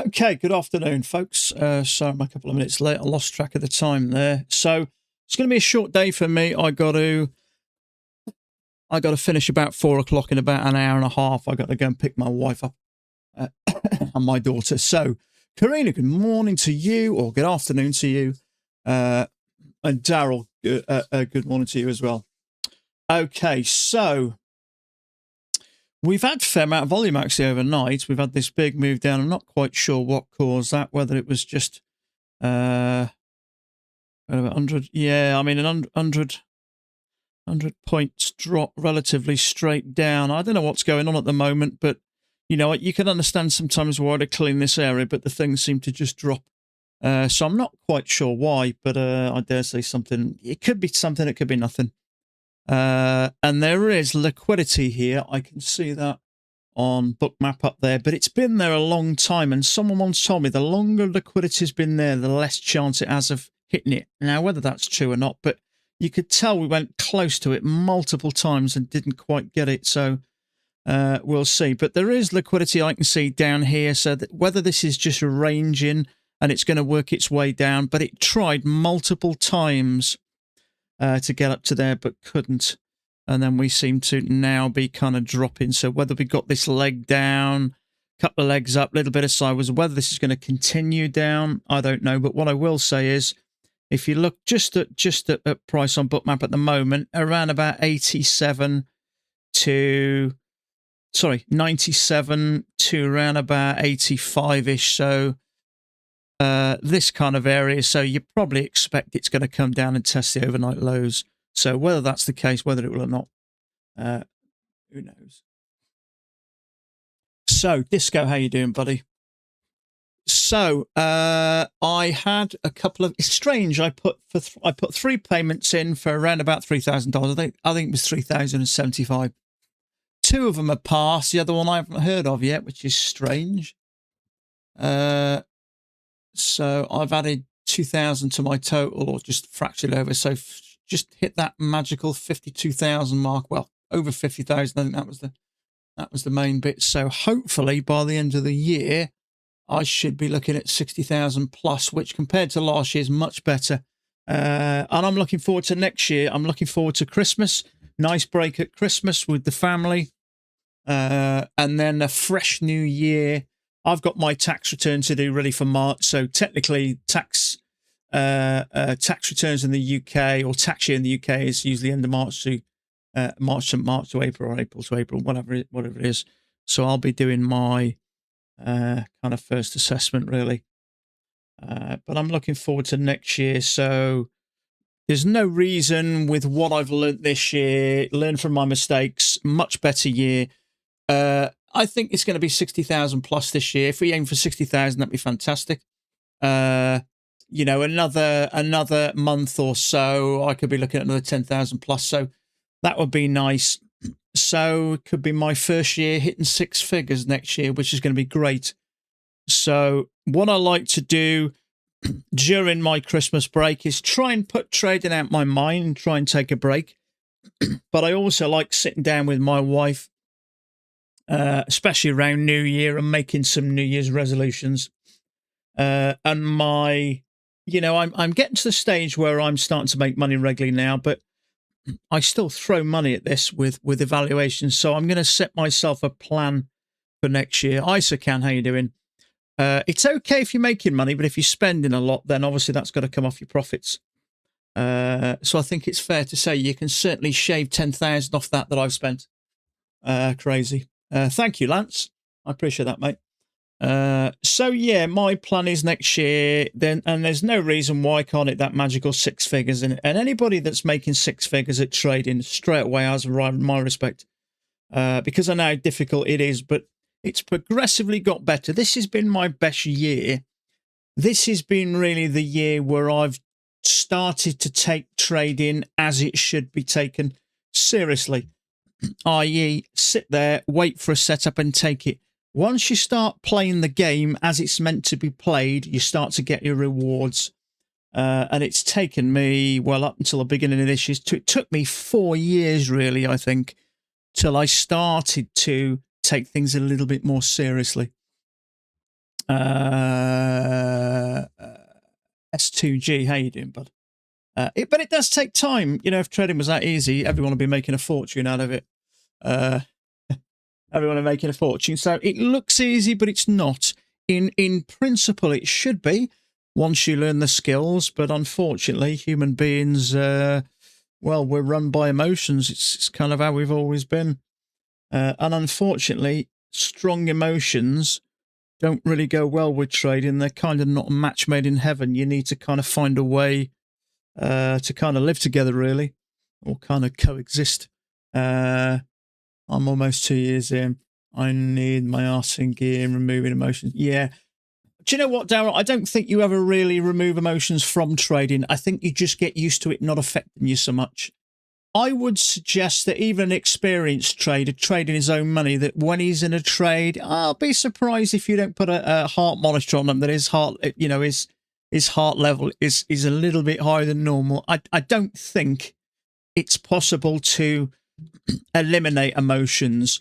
Okay, good afternoon, folks. Sorry, I'm a couple of minutes late. I lost track of the time there. So it's going to be a short day for me. I got to finish about 4 o'clock in about an hour and a half. I got to go and pick my wife up and my daughter. So, Karina, good morning to you, or good afternoon to you, and Daryl, good morning to you as well. Okay, so we've had a fair amount of volume actually overnight. We've had this big move down. I'm not quite sure what caused that, whether it was just 100. Yeah, I mean, 100 points drop relatively straight down. I don't know what's going on at the moment, but you know, you can understand sometimes why to clean this area, but the things seem to just drop. So I'm not quite sure why, but I dare say something. It could be something, it could be nothing. And there is liquidity here. I can see that on Bookmap up there, but it's been there a long time. And someone once told me the longer liquidity's been there, the less chance it has of hitting it. Now, whether that's true or not, but you could tell we went close to it multiple times and didn't quite get it. So we'll see. But there is liquidity I can see down here. So that whether this is just ranging and it's going to work its way down, but it tried multiple times to get up to there, but couldn't. And then we seem to now be kind of dropping. So whether we got this leg down, couple of legs up, little bit of sideways, whether this is going to continue down, I don't know. But what I will say is, if you look just at price on Bookmap at the moment, around about 97 to around about 85-ish. So this kind of area, so you probably expect it's going to come down and test the overnight lows. So whether that's the case, whether it will or not, who knows. So Disco, how you doing, buddy? So I had a couple of. It's strange. I put 3 payments in for around about $3,000. I think it was $3,075. 2 of them are passed. The other one I haven't heard of yet, which is strange. So I've added 2,000 to my total, or just fractured over. So just hit that magical 52,000 mark. Well, over 50,000. I think that was the main bit. So hopefully by the end of the year, I should be looking at 60,000 plus, which compared to last year is much better. And I'm looking forward to next year. I'm looking forward to Christmas. Nice break at Christmas with the family. And then a fresh new year. I've got my tax return to do ready for March. So technically tax returns in the UK, or tax year in the UK, is usually end of March to March to April, or April to April, whatever it is. So I'll be doing my kind of first assessment really. But I'm looking forward to next year. So there's no reason with what I've learned this year, learn from my mistakes, much better year. I think it's going to be 60,000 plus this year. If we aim for 60,000, that'd be fantastic. You know, another month or so, I could be looking at another 10,000 plus. So that would be nice. So it could be my first year hitting 6 figures next year, which is going to be great. So what I like to do during my Christmas break is try and put trading out my mind and try and take a break. But I also like sitting down with my wife, especially around New Year, and making some New Year's resolutions. And I'm getting to the stage where I'm starting to make money regularly now, but I still throw money at this with evaluations. So I'm going to set myself a plan for next year. Isacan, how you doing? It's okay if you're making money, but if you're spending a lot, then obviously that's got to come off your profits. So I think it's fair to say you can certainly shave 10,000 off that I've spent. Crazy. Thank you, Lance. I appreciate that, mate. So yeah, my plan is next year then, and there's no reason why I can't hit that magical 6 figures. And anybody that's making 6 figures at trading straight away has my respect, because I know how difficult it is, but it's progressively got better. This has been my best year. This has been really the year where I've started to take trading as it should be taken seriously, i.e. sit there, wait for a setup and take it. Once you start playing the game as it's meant to be played, you start to get your rewards. And it's taken me, well, up until the beginning of this year, it took me 4 years, really, I think, till I started to take things a little bit more seriously. S2G, how you doing, bud? But it does take time. You know, if trading was that easy, everyone would be making a fortune out of it. Everyone are making a fortune. So it looks easy, but it's not. In principle, it should be once you learn the skills. But unfortunately, human beings, well, we're run by emotions. It's kind of how we've always been. And unfortunately, strong emotions don't really go well with trading. They're kind of not a match made in heaven. You need to kind of find a way to kind of live together, really, or kind of coexist. I'm almost 2 years in. I need my arse in gear and removing emotions. Yeah. Do you know what, Darryl? I don't think you ever really remove emotions from trading. I think you just get used to it not affecting you so much. I would suggest that even an experienced trader trading his own money, that when he's in a trade, I'll be surprised if you don't put a heart monitor on him, that his heart, you know, his heart level is a little bit higher than normal. I don't think it's possible to eliminate emotions.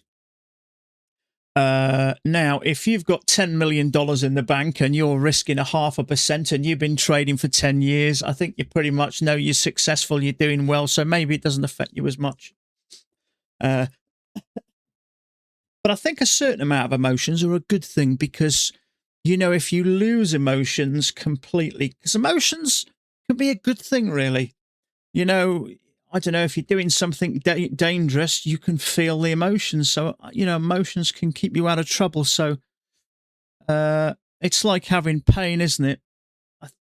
Now, if you've got $10 million in the bank and you're risking 0.5% and you've been trading for 10 years, I think you pretty much know you're successful, you're doing well, so maybe it doesn't affect you as much. But I think a certain amount of emotions are a good thing because, you know, if you lose emotions completely, because emotions can be a good thing, really. You know, I don't know, if you're doing something dangerous, you can feel the emotions. So, you know, emotions can keep you out of trouble. So it's like having pain, isn't it?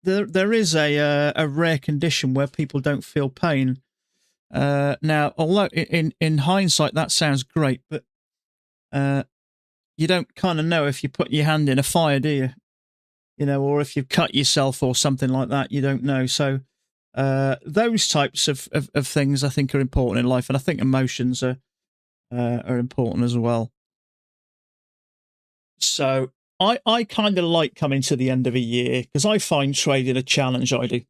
There is a rare condition where people don't feel pain. Now, although in hindsight, that sounds great, but you don't kind of know if you put your hand in a fire, do you? You know, or if you've cut yourself or something like that, you don't know. So those types of things I think are important in life, and I think emotions are important as well. So I kind of like coming to the end of a year because I find trading a challenge. I do.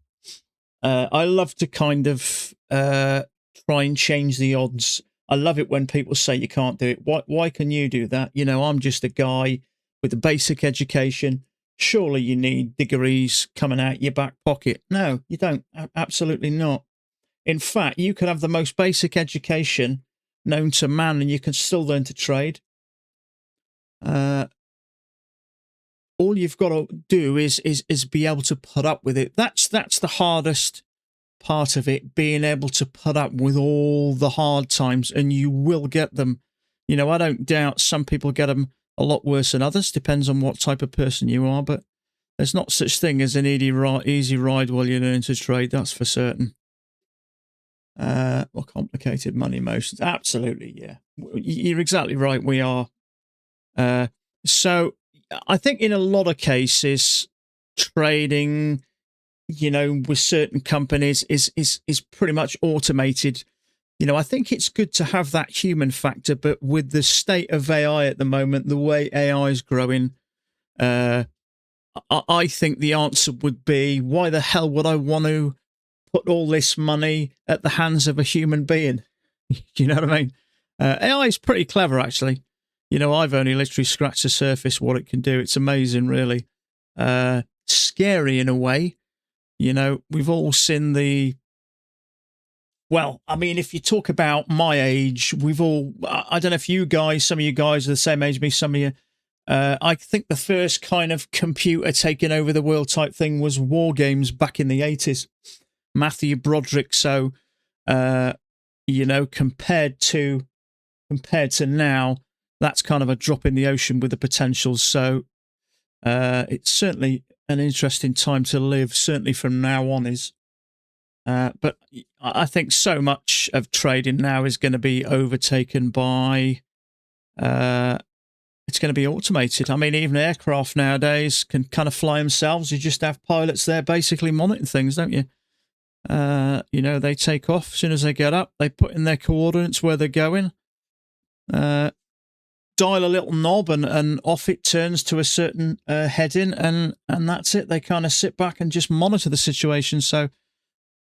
I love to kind of try and change the odds. I love it when people say you can't do it. Why can you do that? You know, I'm just a guy with a basic education. Surely you need degrees coming out your back pocket. No, you don't. Absolutely not. In fact, you could have the most basic education known to man and you can still learn to trade. All you've got to do is be able to put up with it. That's the hardest part of it, being able to put up with all the hard times, and you will get them. You know, I don't doubt some people get them a lot worse than others. Depends on what type of person you are, but there's not such thing as an easy ride while you're learning to trade. That's for certain. Or complicated money emotions. Absolutely, yeah. You're exactly right. We are. So I think in a lot of cases, trading, you know, with certain companies is pretty much automated. You know, I think it's good to have that human factor, but with the state of AI at the moment, the way AI is growing, I think the answer would be, why the hell would I want to put all this money at the hands of a human being? You know what I mean? AI is pretty clever, actually. You know, I've only literally scratched the surface what it can do. It's amazing, really. Scary in a way. You know, we've all seen the... Well, I mean, if you talk about my age, we've all... I don't know if you guys, some of you guys are the same age as me, some of you... I think the first kind of computer taking over the world type thing was war games back in the 80s. Matthew Broderick. So, you know, compared to now, that's kind of a drop in the ocean with the potential. So it's certainly an interesting time to live, certainly from now on is. But I think so much of trading now is going to be overtaken by, it's going to be automated. I mean, even aircraft nowadays can kind of fly themselves. You just have pilots there basically monitoring things, don't you? You know, they take off as soon as they get up. They put in their coordinates where they're going. Dial a little knob and off it turns to a certain heading, and that's it. They kind of sit back and just monitor the situation. So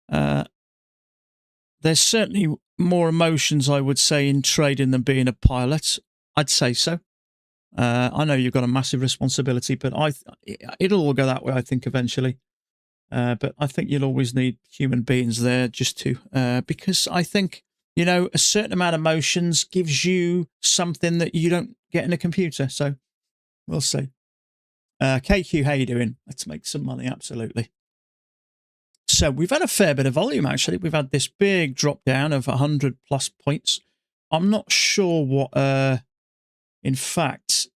there's certainly more emotions, I would say, in trading than being a pilot. I'd say so. I know you've got a massive responsibility, but it'll all go that way, I think, eventually. But I think you'll always need human beings there just to, because I think, a certain amount of motions gives you something that you don't get in a computer. So we'll see. KQ, how you doing? Let's make some money. Absolutely. So we've had a fair bit of volume, actually. We've had this big drop down of 100 plus points. I'm not sure what, in fact,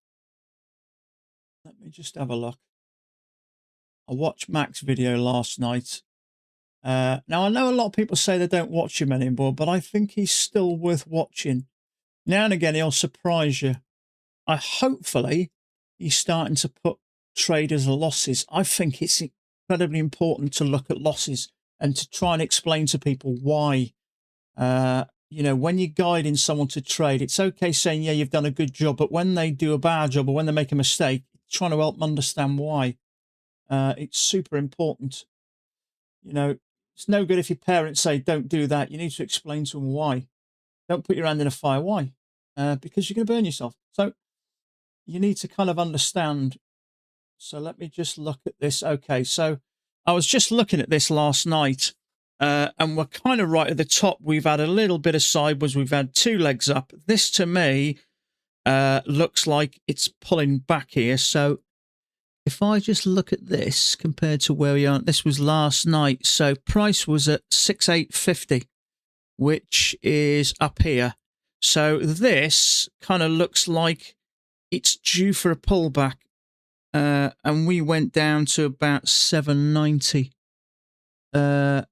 let me just have a look. I watched Mac's video last night. Now, I know a lot of people say they don't watch him anymore, but I think he's still worth watching. Now and again, he'll surprise you. Hopefully, he's starting to put traders' losses. I think it's incredibly important to look at losses and to try and explain to people why. When you're guiding someone to trade, it's okay saying, yeah, you've done a good job, but when they do a bad job or when they make a mistake, trying to help them understand why. It's super important. It's no good if your parents say, don't do that. You need to explain to them why. Don't put your hand in a fire. Why? Because you're going to burn yourself. So you need to kind of understand. So let me just look at this. Okay, so I was just looking at this last night, and we're kind of right at the top. We've had a little bit of sideways. We've had 2 legs up. This, to me, looks like it's pulling back here. So if I just look at this compared to where we are, this was last night. So price was at 6,850, which is up here. So this kind of looks like it's due for a pullback. And we went down to about 790, which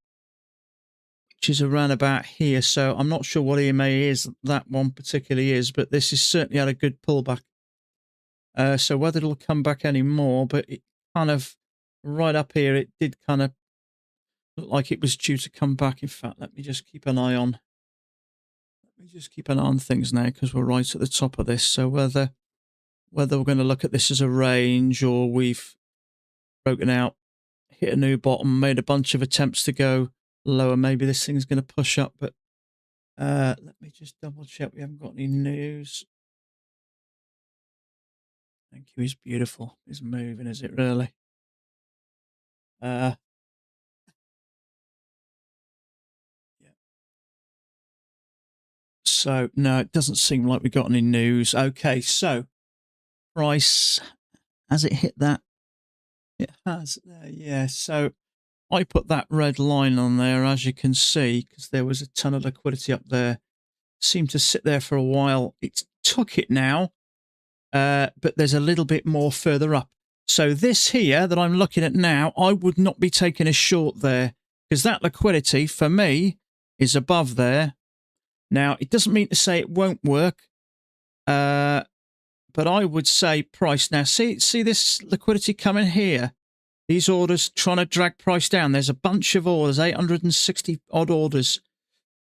is around about here. So I'm not sure what EMA is, that one particularly is, but this is certainly had a good pullback. So whether it'll come back any more, but it kind of right up here, it did kind of look like it was due to come back. In fact, let me just keep an eye on things now, because we're right at the top of this. So whether we're going to look at this as a range, or we've broken out, hit a new bottom, made a bunch of attempts to go lower, maybe this thing's going to push up. But let me just double check we haven't got any news. Thank you. He's beautiful. He's moving, is it really? Yeah. So no, it doesn't seem like we got any news. Okay, so price, has it hit that? It has there, yeah. So I put that red line on there, as you can see, because there was a ton of liquidity up there. Seemed to sit there for a while. It's took it now, but there's a little bit more further up. So this here that I'm looking at now, I would not be taking a short there, because that liquidity for me is above there. Now, it doesn't mean to say it won't work, but I would say price. Now, see this liquidity coming here? These orders trying to drag price down. There's a bunch of orders, 860 odd orders.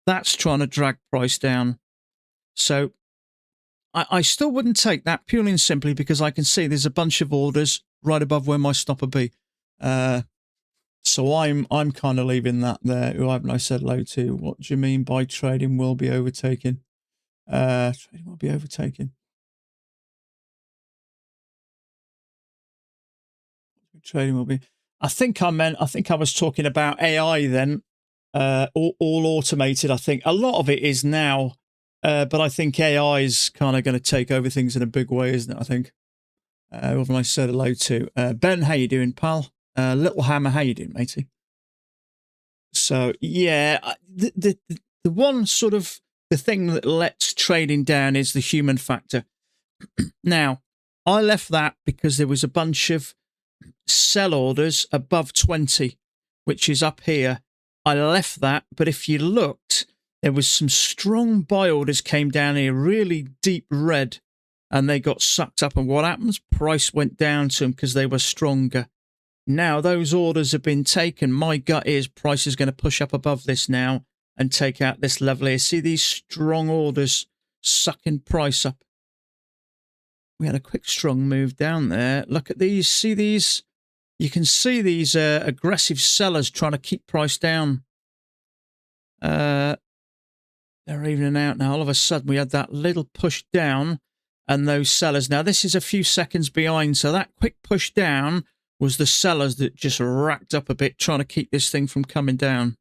That's trying to drag price down. So I still wouldn't take that, purely and simply because I can see there's a bunch of orders right above where my stop would be. So I'm kind of leaving that there. Who haven't I said hello to? What do you mean by trading will be overtaken? Trading will be overtaken. Trading will be. I think I was talking about AI then. All automated. I think a lot of it is now, but I think AI is kind of going to take over things in a big way, isn't it? I think. Who haven't I said hello to? Ben, how you doing, pal? Little Hammer, how you doing, matey? So yeah, the one sort of the thing that lets trading down is the human factor. Now, I left that because there was a bunch of sell orders above 20, which is up here. I left that, but if you looked, there was some strong buy orders came down here, really deep red, and they got sucked up. And what happens? Price went down to them because they were stronger. Now those orders have been taken. My gut is price is going to push up above this now and take out this level here. See these strong orders sucking price up. We had a quick strong move down there. Look at these. See these? You can see these aggressive sellers trying to keep price down. They're evening out now. All of a sudden, we had that little push down. and those sellers. Now, this is a few seconds behind, so that quick push down was the sellers that just racked up a bit, trying to keep this thing from coming down.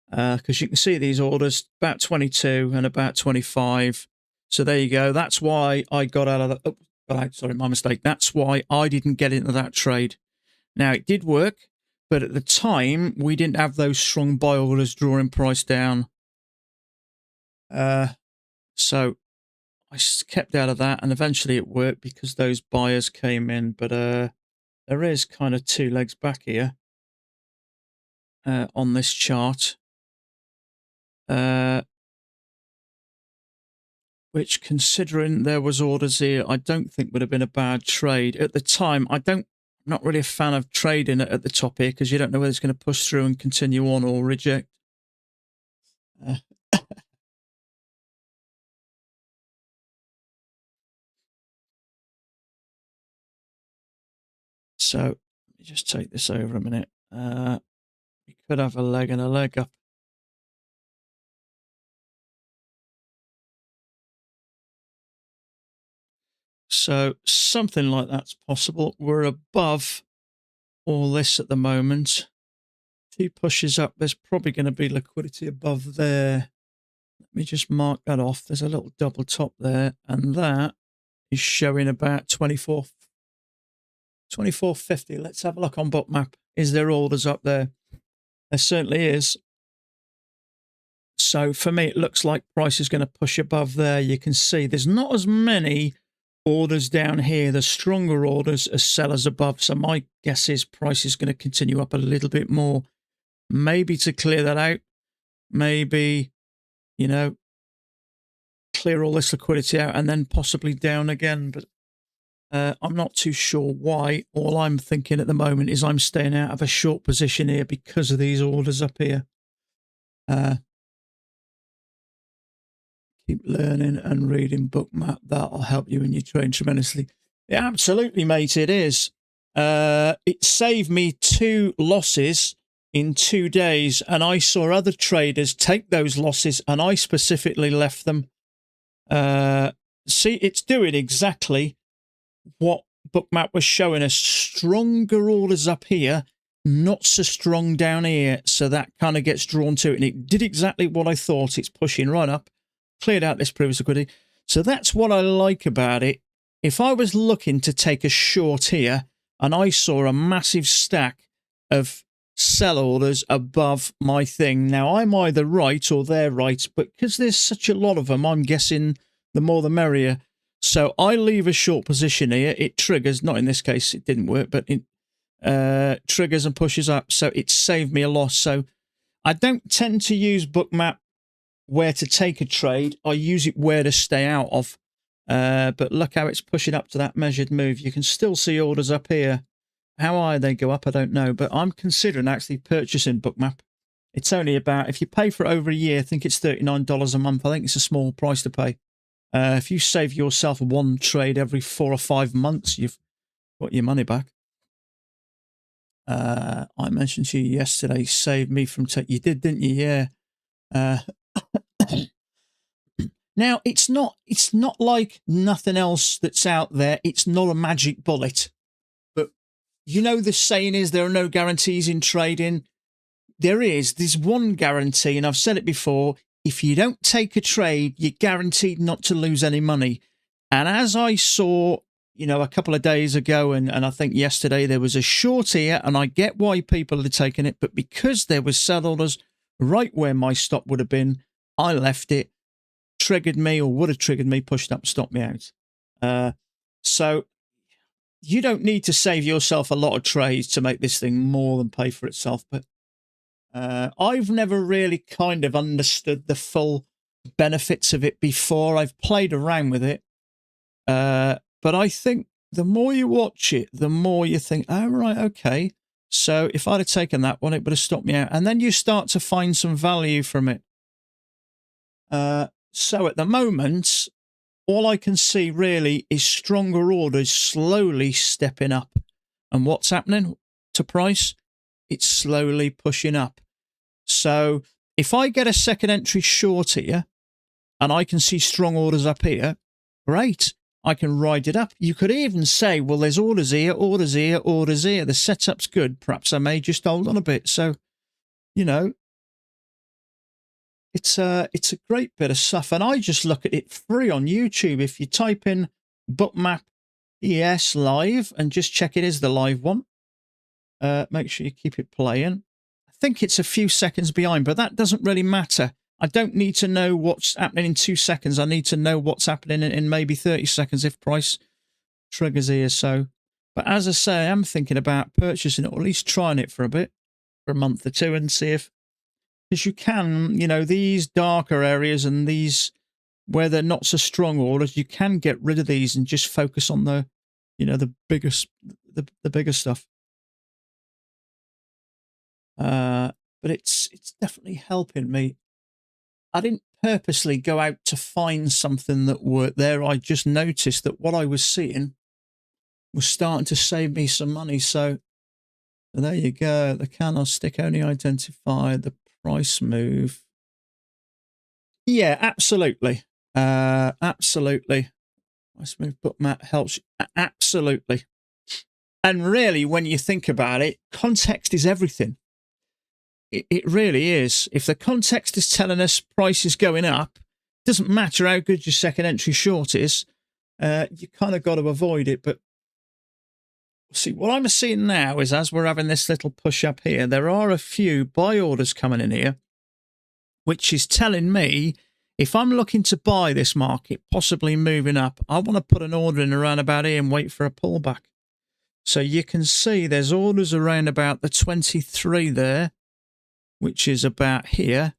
Because you can see these orders, about 22 and about 25. So there you go. That's why I got out of the... Oh, sorry, my mistake. That's why I didn't get into that trade. Now, it did work, but at the time, we didn't have those strong buy orders drawing price down. So I kept out of that, and eventually it worked because those buyers came in. But there is kind of two legs back here on this chart. Which, considering there was orders here, I don't think would have been a bad trade. At the time, I'm not really a fan of trading it at the top here because you don't know whether it's going to push through and continue on or reject. So let me just take this over a minute. We could have a leg and a leg up. So something like that's possible. We're above all this at the moment. 2 pushes up, there's probably going to be liquidity above there. Let me just mark that off. There's a little double top there, and that is showing about 24.50. Let's have a look on Bookmap. Is there orders up there? There certainly is. So for me, it looks like price is going to push above there. You can see there's not as many orders down here. The stronger orders are sellers above. So my guess is price is going to continue up a little bit more. Maybe to clear that out. Maybe, you know, clear all this liquidity out and then possibly down again. But I'm not too sure why. All I'm thinking at the moment is I'm staying out of a short position here because of these orders up here. Keep learning and reading Bookmap. That'll help you in your trade tremendously. Yeah, absolutely, mate, it is. It saved me 2 losses in 2 days, and I saw other traders take those losses, and I specifically left them. See, it's doing exactly what Bookmap was showing us. Stronger orders up here, not so strong down here, so that kind of gets drawn to it, and it did exactly what I thought. It's pushing right up, cleared out this previous liquidity. So that's what I like about it. If I was looking to take a short here and I saw a massive stack of sell orders above my thing, now I'm either right or they're right, but because there's such a lot of them, I'm guessing the more the merrier. So I leave a short position here. It triggers, not in this case, it didn't work, but it triggers and pushes up. So it saved me a loss. So I don't tend to use Bookmap where to take a trade. I use it where to stay out of. But look how it's pushing up to that measured move. You can still see orders up here. How high they go up, I don't know. But I'm considering actually purchasing Bookmap. It's only about, if you pay for it over a year, I think it's $39 a month. I think it's a small price to pay. If you save yourself 1 trade every 4 or 5 months, you've got your money back. I mentioned to you yesterday, saved me from... You did, didn't you? Yeah. Now, it's not like nothing else that's out there. It's not a magic bullet. But you know the saying is there are no guarantees in trading. There is. There's one guarantee, and I've said it before. If you don't take a trade, you're guaranteed not to lose any money. And as I saw, you know, a couple of days ago, and I think yesterday, there was a short here, and I get why people are taking it, but because there was sell orders right where my stop would have been, I left it. Triggered me, or would have triggered me, pushed up, stopped me out. So you don't need to save yourself a lot of trades to make this thing more than pay for itself. But I've never really kind of understood the full benefits of it before. I've played around with it. But I think the more you watch it, the more you think, oh, right, okay. So if I'd have taken that one, it would have stopped me out. And then you start to find some value from it. So at the moment, all I can see really is stronger orders slowly stepping up. And what's happening to price? It's slowly pushing up. So if I get a second entry short here, and I can see strong orders up here, great. I can ride it up. You could even say, well, there's orders here, orders here, orders here. The setup's good. Perhaps I may just hold on a bit. So, you know, it's a great bit of stuff. And I just look at it free on YouTube. If you type in Bookmap ES live and just check it is the live one, make sure you keep it playing. I think it's a few seconds behind, but that doesn't really matter. I don't need to know what's happening in 2 seconds. I need to know what's happening in maybe 30 seconds if price triggers here. So, but as I say, I'm thinking about purchasing it, or at least trying it for a bit, for a month or two, and see if, because you can, you know, these darker areas and these where they're not so strong orders, you can get rid of these and just focus on the, you know, the bigger stuff. But it's definitely helping me. I didn't purposely go out to find something that worked there. I just noticed that what I was seeing was starting to save me some money. So there you go. The candlestick only identified the price move. Yeah, absolutely. Absolutely. Price move bookmap helps. Absolutely. And really, when you think about it, context is everything. It really is. If the context is telling us price is going up, it doesn't matter how good your second entry short is, you kind of got to avoid it. But see, what I'm seeing now is as we're having this little push up here, there are a few buy orders coming in here, which is telling me if I'm looking to buy this market, possibly moving up, I want to put an order in around about here and wait for a pullback. So you can see there's orders around about the 23 there, which is about here.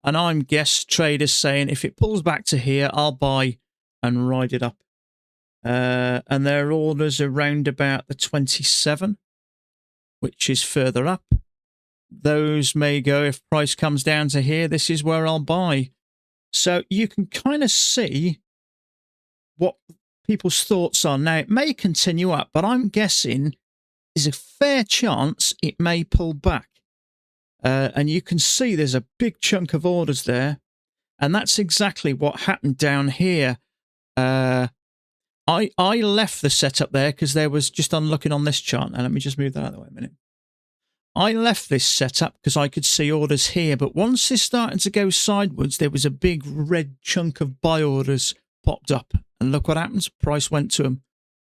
And I'm guess traders saying if it pulls back to here, I'll buy and ride it up. And their orders around about the 27, which is further up. Those may go if price comes down to here, this is where I'll buy. So you can kind of see what people's thoughts are. Now, it may continue up, but I'm guessing there's a fair chance it may pull back. And you can see there's a big chunk of orders there. And that's exactly what happened down here. I left the setup there because there was just on looking on this chart. Now, let me just move that out of the way a minute. I left this setup because I could see orders here. But once it's starting to go sideways, there was a big red chunk of buy orders popped up. And look what happens. Price went to them,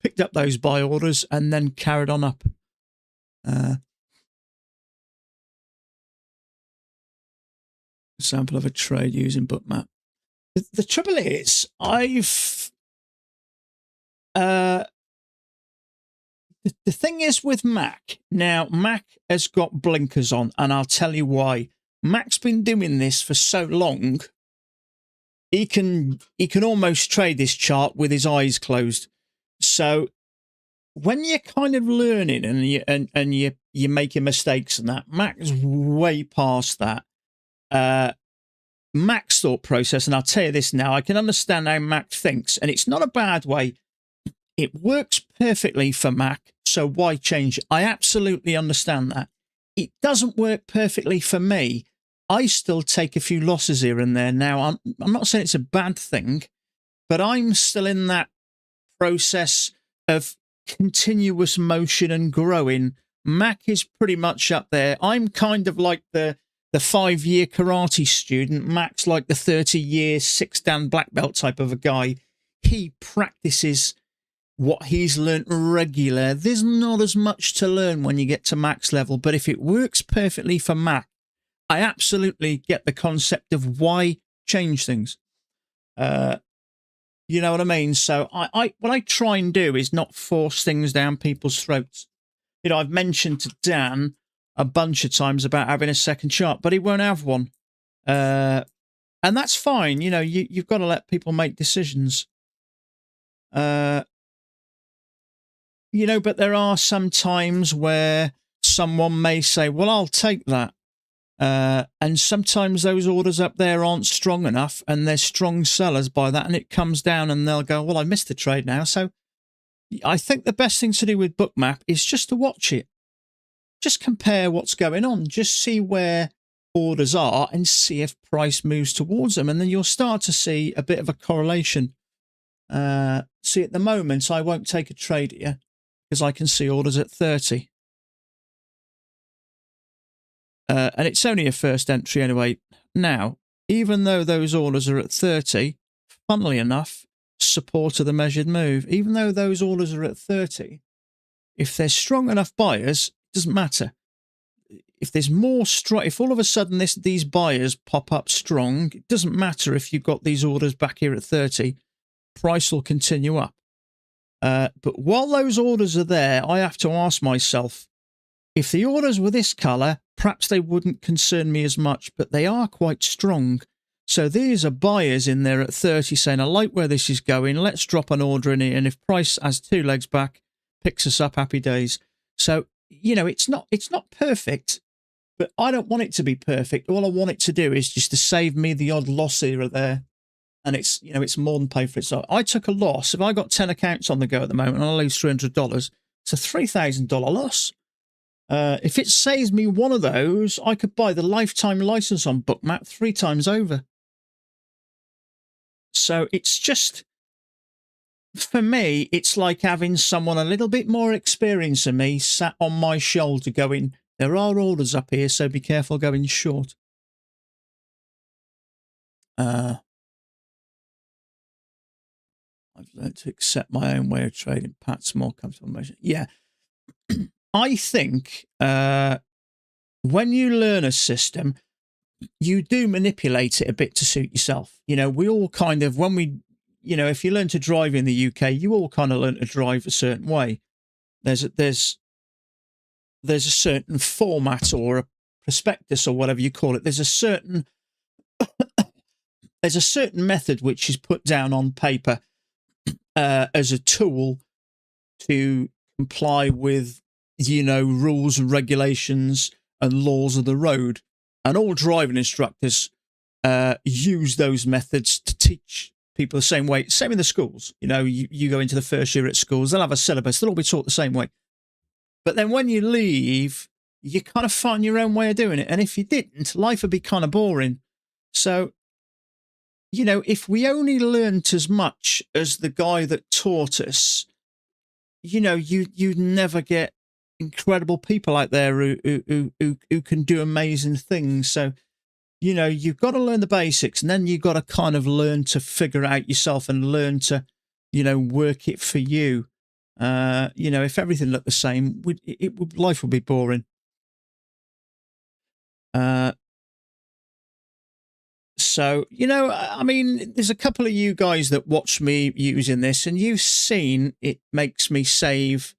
picked up those buy orders, and then carried on up. Example of a trade using bookmap. The trouble is, the thing is with Mac, now Mac has got blinkers on, and I'll tell you why. Mac's been doing this for so long, he can almost trade this chart with his eyes closed. So when you're kind of learning and you're making mistakes and that, Mac's way past that. Mac's thought process, and I'll tell you this now, I can understand how Mac thinks, and it's not a bad way. It works perfectly for Mac, so why change it? I absolutely understand that. It doesn't work perfectly for me. I still take a few losses here and there. Now, I'm not saying it's a bad thing, but I'm still in that process of continuous motion and growing. Mac is pretty much up there. I'm kind of like the 5-year karate student. Mac's like the 30-year 6-dan black belt type of a guy. He practices what he's learnt regular. There's not as much to learn when you get to Mac's level, but if it works perfectly for Mac, I absolutely get the concept of why change things. You know what I mean? So what I try and do is not force things down people's throats. You know, I've mentioned to Dan a bunch of times about having a second chart, but he won't have one. And that's fine. You know, you've got to let people make decisions. You know, but there are some times where someone may say, well, I'll take that. And sometimes those orders up there aren't strong enough, and there's strong sellers by that, and it comes down and they'll go, well, I missed the trade now. So I think the best thing to do with Bookmap is just to watch it. Just compare what's going on. Just see where orders are and see if price moves towards them. And then you'll start to see a bit of a correlation. See, at the moment, I won't take a trade here because I can see orders at 30. And it's only a first entry anyway. Now, even though those orders are at 30, funnily enough, support of the measured move, even though those orders are at 30, if there's strong enough buyers, it doesn't matter. If there's more if all of a sudden these buyers pop up strong, it doesn't matter if you've got these orders back here at 30, price will continue up. But while those orders are there, I have to ask myself, if the orders were this colour, perhaps they wouldn't concern me as much, but they are quite strong. So these are buyers in there at 30 saying, I like where this is going, let's drop an order in it, and if price has two legs back, picks us up, happy days. So, it's not perfect, but I don't want it to be perfect. All I want it to do is just to save me the odd loss here or there. And it's more than pay for it. So I took a loss. If I got 10 accounts on the go at the moment and I lose $300, it's a $3,000 loss. If it saves me one of those, I could buy the lifetime license on Bookmap 3 times over. So it's just, for me, it's like having someone a little bit more experienced than me sat on my shoulder going, there are orders up here, so be careful going short. I've learned to accept my own way of trading. Pat's more comfortable measure. Yeah. I think when you learn a system, you do manipulate it a bit to suit yourself. We all kind of, when we, if you learn to drive in the UK, you all kind of learn to drive a certain way. There's a certain format or a prospectus or whatever you call it. There's a certain method which is put down on paper as a tool to comply with, rules and regulations and laws of the road. And all driving instructors use those methods to teach people the same way. Same in the schools. You go into the first year at schools, they'll have a syllabus, they'll all be taught the same way. But then when you leave, you kind of find your own way of doing it. And if you didn't, life would be kind of boring. So, if we only learnt as much as the guy that taught us, you'd never get incredible people out there who can do amazing things. So, you've got to learn the basics, and then you've got to kind of learn to figure it out yourself and learn to, work it for you. If everything looked the same, life would be boring. So, I mean, there's a couple of you guys that watch me using this, and you've seen it makes me saved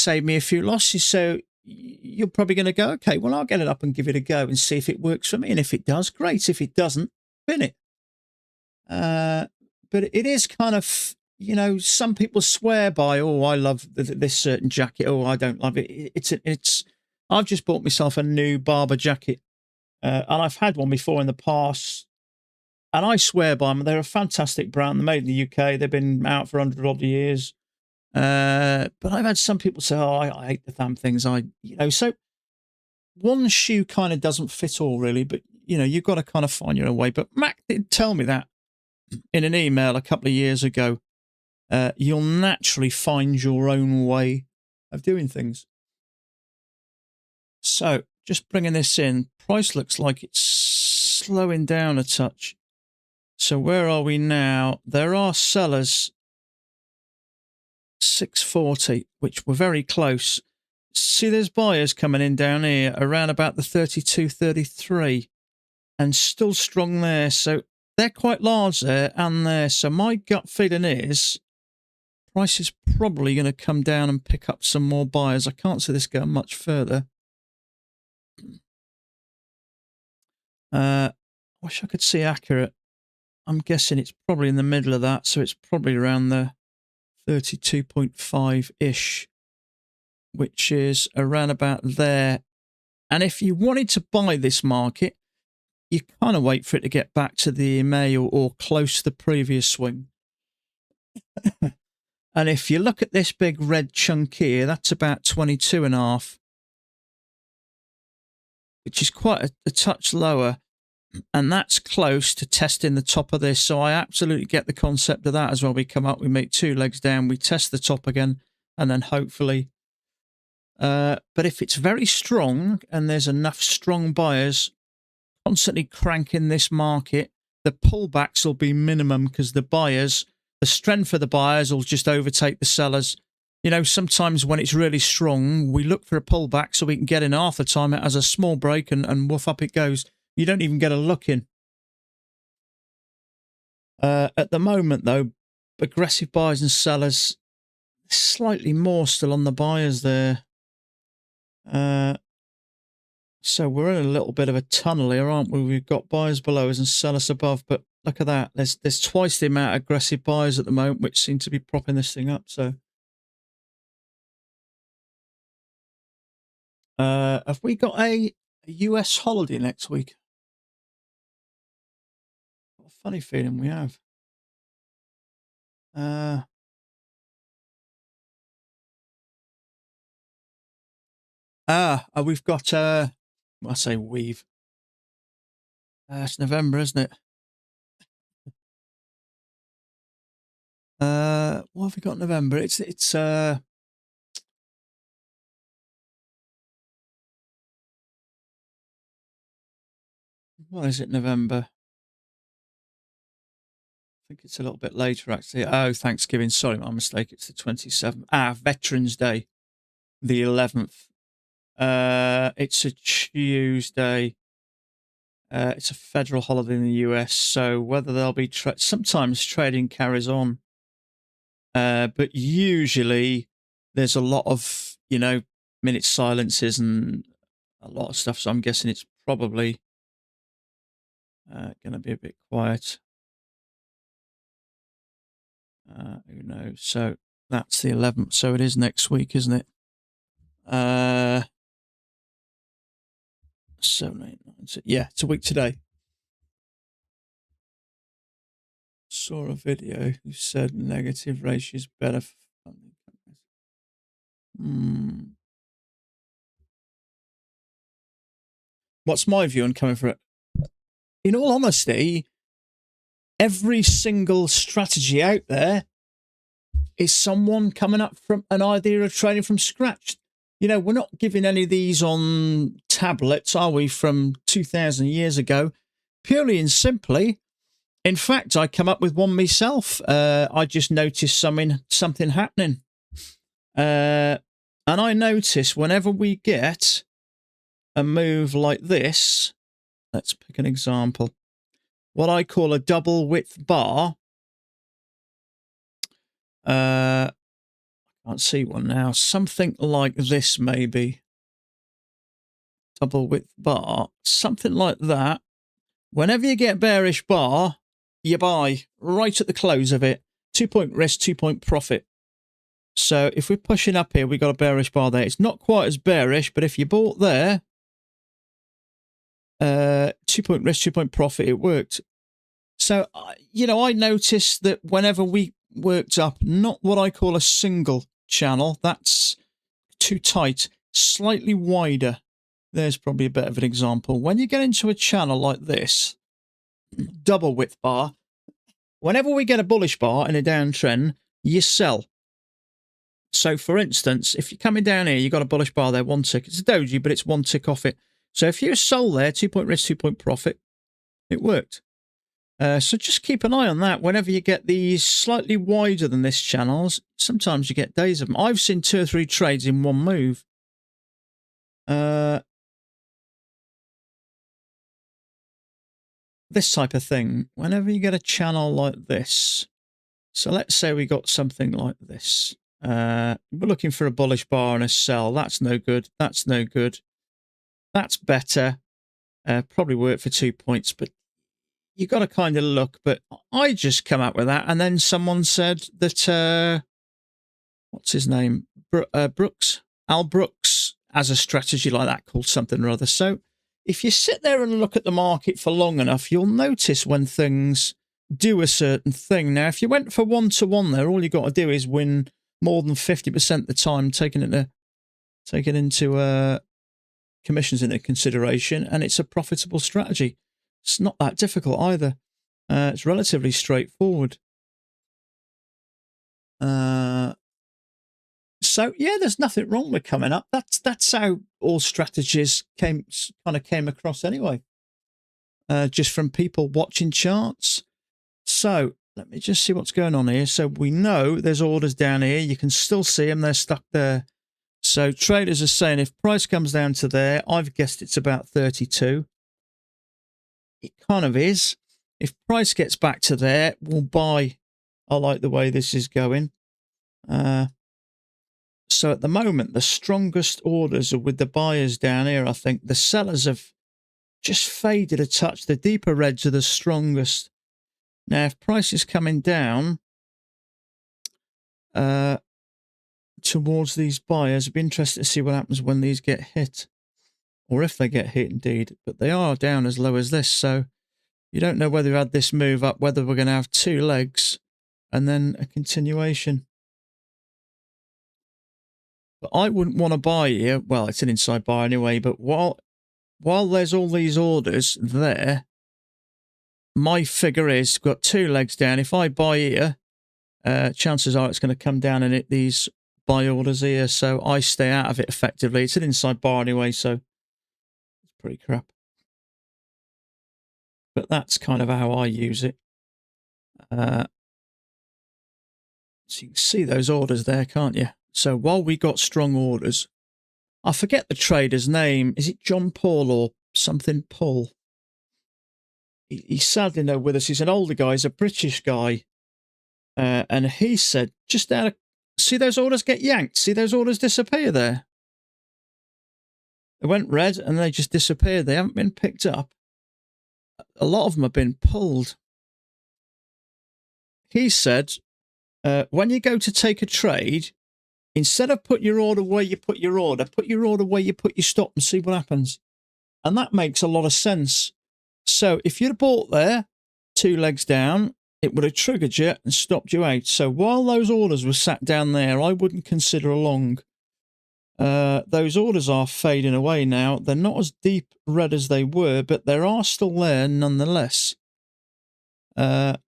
me a few losses. So you're probably going to go, okay, well, I'll get it up and give it a go and see if it works for me. And if it does, great. If it doesn't, bin it. But it is kind of, some people swear by, oh, I love this certain jacket. Oh, I don't love it. I've just bought myself a new Barber jacket. And I've had one before in the past, and I swear by them. They're a fantastic brand. They're made in the UK. They've been out for 100 odd years. But I've had some people say, oh, I hate the damn things. So one shoe kind of doesn't fit all really, but you've got to kind of find your own way. But Mac did tell me that in an email a couple of years ago. You'll naturally find your own way of doing things. So just bringing this in, price looks like it's slowing down a touch. So where are we now? There are sellers 640, which were very close. See, there's buyers coming in down here around about the 32, 33 and still strong there. So they're quite large there and there. So my gut feeling is price is probably going to come down and pick up some more buyers. I can't see this going much further. Wish I could see accurate. I'm guessing it's probably in the middle of that, so it's probably around the 32.5-ish, which is around about there. And if you wanted to buy this market, you kind of wait for it to get back to the EMA or close to the previous swing. And if you look at this big red chunk here, that's about 22.5. which is quite a touch lower. And that's close to testing the top of this. So I absolutely get the concept of that as well. We come up, we make 2 legs down, we test the top again, and then hopefully. But if it's very strong and there's enough strong buyers constantly cranking this market, the pullbacks will be minimum because the strength of the buyers will just overtake the sellers. You know, sometimes when it's really strong, we look for a pullback so we can get in half the time. It has a small break and woof up it goes. You don't even get a look in. At the moment, though, aggressive buyers and sellers, slightly more still on the buyers there. So we're in a little bit of a tunnel here, aren't we? We've got buyers below us and sellers above, but look at that. There's twice the amount of aggressive buyers at the moment, which seem to be propping this thing up. So, have we got a US holiday next week? Got a funny feeling we have. We've got, I say we've. It's November, isn't it? What have we got in November? It's what is it, November? I think it's a little bit later, actually. Oh, Thanksgiving. Sorry, my mistake. It's the 27th. Veterans Day, the 11th. It's a Tuesday. It's a federal holiday in the US, so whether there'll be sometimes trading carries on, but usually there's a lot of minute silences and a lot of stuff. So I'm guessing it's probably going to be a bit quiet. Who knows? So that's the 11th. So it is next week, isn't it? 7, 8, 9. Yeah, it's a week today. Saw a video who said negative ratio is better for funding companies. What's my view on coming for it? In all honesty, every single strategy out there is someone coming up from an idea of trading from scratch. You know, we're not giving any of these on tablets, are we, from 2,000 years ago? Purely and simply, in fact, I come up with one myself. I just noticed something happening. And I notice whenever we get a move like this, let's pick an example, what I call a double width bar. I can't see one now. Something like this, maybe. Double width bar, something like that. Whenever you get bearish bar, you buy right at the close of it. 2-point risk, 2-point profit. So if we're pushing up here, we've got a bearish bar there. It's not quite as bearish, but if you bought there, 2-point risk, 2-point profit, it worked. So, I noticed that whenever we worked up, not what I call a single channel, that's too tight, slightly wider. There's probably a bit of an example. When you get into a channel like this, double width bar, whenever we get a bullish bar in a downtrend, you sell. So, for instance, if you're coming down here, you've got a bullish bar there, 1 tick. It's a doji, but it's 1 tick off it. So if you sold there, 2-point risk, 2-point profit, it worked. So just keep an eye on that. Whenever you get these slightly wider than this channels, sometimes you get days of them. I've seen 2 or 3 trades in one move. This type of thing, whenever you get a channel like this, so let's say we got something like this. We're looking for a bullish bar and a sell. That's no good. That's no good. That's better. Probably work for 2 points, but you got to kind of look. But I just come up with that, and then someone said that what's his name, Al Brooks, has a strategy like that called something or other. So if you sit there and look at the market for long enough, you'll notice when things do a certain thing. Now, if you went for 1-to-1 there, all you got to do is win more than 50% of the time, taking it into commissions into consideration, and it's a profitable strategy. It's not that difficult either. It's relatively straightforward. So yeah, there's nothing wrong with coming up. That's how all strategies came across anyway. Just from people watching charts. So let me just see what's going on here. So we know there's orders down here. You can still see them. They're stuck there. So traders are saying if price comes down to there, I've guessed it's about 32. It kind of is. If price gets back to there, we'll buy. I like the way this is going. So at the moment, the strongest orders are with the buyers down here. I think the sellers have just faded a touch. The deeper reds are the strongest. Now, if price is coming down towards these buyers, I'd be interested to see what happens when these get hit, or if they get hit indeed. But they are down as low as this, so you don't know whether we had this move up, whether we're going to have two legs and then a continuation. But I wouldn't want to buy here. Well, it's an inside buy anyway, but while there's all these orders there, my figure is we've got two legs down. If I buy here, chances are it's going to come down and hit these buy orders here. So I stay out of it effectively. It's an inside bar anyway, so it's pretty crap. But that's kind of how I use it. So you can see those orders there, can't you? So while we got strong orders, I forget the trader's name. Is it John Paul or something Paul? He's sadly no with us. He's an older guy. He's a British guy. And he said, just out of, see those orders get yanked? See those orders disappear there? They went red and they just disappeared. They haven't been picked up. A lot of them have been pulled. He said, when you go to take a trade, instead of put your order where you put your order where you put your stop and see what happens. And that makes a lot of sense. So if you'd have bought there, two legs down, it would have triggered you and stopped you out. So while those orders were sat down there, I wouldn't consider a long. Those orders are fading away now. They're not as deep red as they were, but they are still there nonetheless. If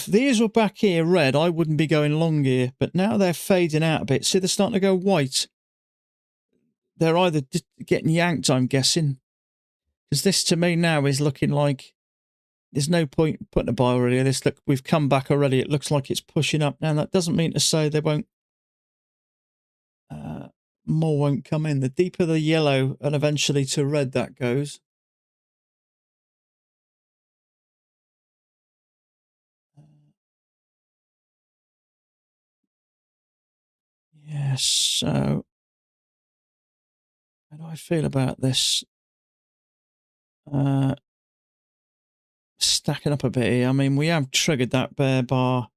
these were back here red, I wouldn't be going long here. But now they're fading out a bit. See, they're starting to go white. They're either getting yanked, I'm guessing. Because this to me now is looking like there's no point putting a buy already. This look, we've come back already. It looks like it's pushing up now. That doesn't mean to say they won't. More won't come in. The deeper the yellow and eventually to red that goes. Yes. So, how do I feel about this? Stacking up a bit here. I mean, we have triggered that bear bar.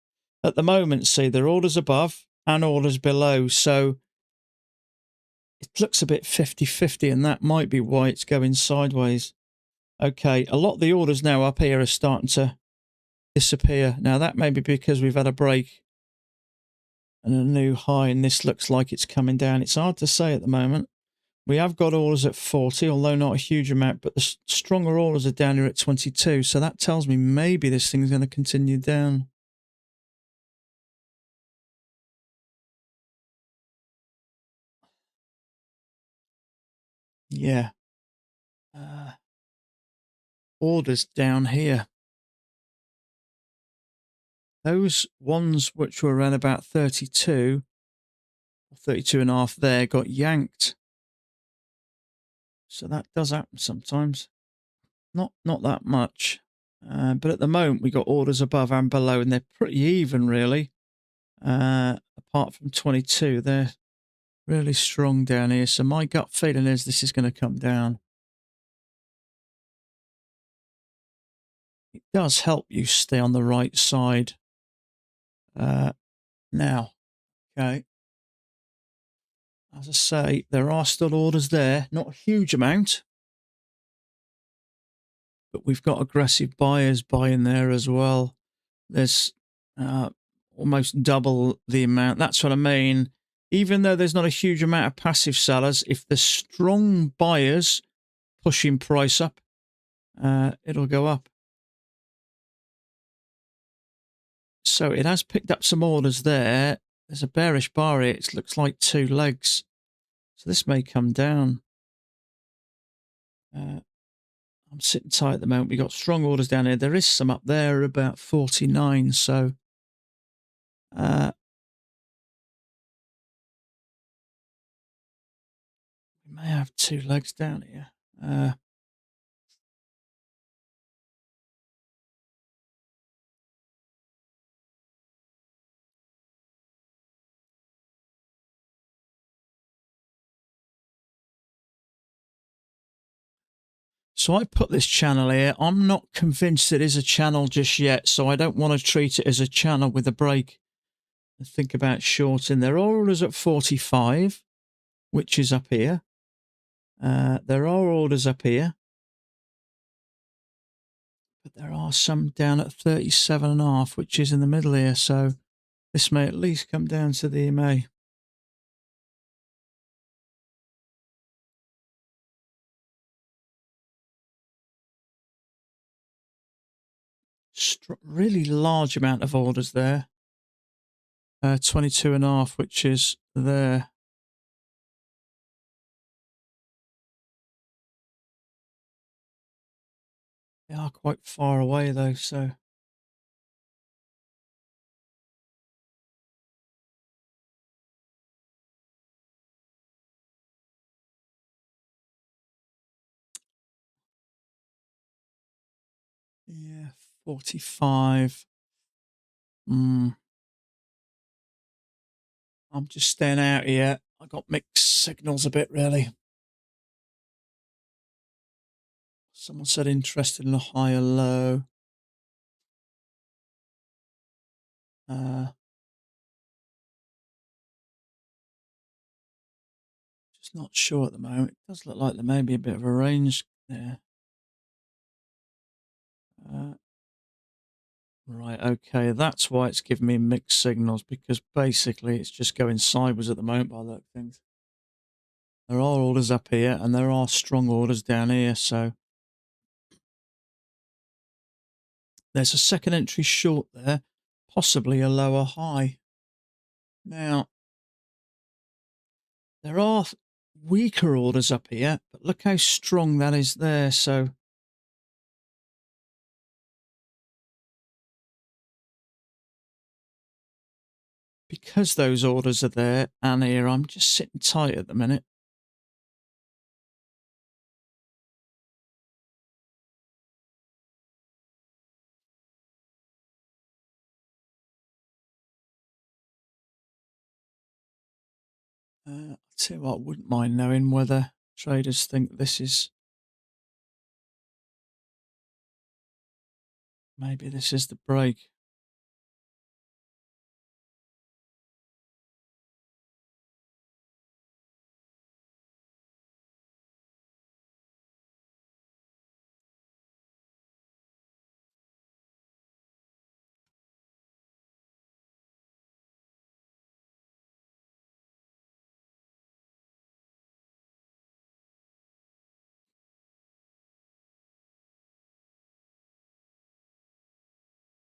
At the moment, see, there are orders above and orders below. So it looks a bit 50-50, and that might be why it's going sideways. Okay, a lot of the orders now up here are starting to disappear. Now, that may be because we've had a break and a new high, and this looks like it's coming down. It's hard to say at the moment. We have got orders at 40, although not a huge amount, but the stronger orders are down here at 22. So that tells me maybe this thing's going to continue down. Yeah. Orders down here. Those ones which were around about 32, or 32 and a half there, got yanked. So that does happen sometimes. Not that much. But at the moment, we got orders above and below, and they're pretty even, really. Apart from 22, they're really strong down here. So my gut feeling is this is going to come down. It does help you stay on the right side. Now, okay. As I say, there are still orders there. Not a huge amount. But we've got aggressive buyers buying there as well. There's almost double the amount. That's what I mean. even though there's not a huge amount of passive sellers, if the strong buyers pushing price up, it'll go up. So it has picked up some orders there. There's a bearish bar here. It looks like 2 legs. So this may come down. I'm sitting tight at the moment. We've got strong orders down here. There is some up there about 49. So we may have 2 legs down here. So I put this channel here. I'm not convinced it is a channel just yet, so I don't want to treat it as a channel with a break and think about shorting. There are orders at 45, which is up here. There are orders up here, but there are some down at 37.5, which is in the middle here. So this may at least come down to the EMA. Really large amount of orders there. 22.5, which is there. They are quite far away though, so. Yeah, 45. I'm just staying out here. I got mixed signals a bit, really. Someone said interested in a higher low. Just not sure at the moment. It does look like there may be a bit of a range there. Right, okay, that's why it's giving me mixed signals, because basically it's just going sideways at the moment by the look of things. There are orders up here and there are strong orders down here, so there's a second entry short there, possibly a lower high. Now, there are weaker orders up here, but look how strong that is there, so because those orders are there and here, I'm just sitting tight at the minute. I'll tell you what, I wouldn't mind knowing whether traders think this is, maybe this is the break.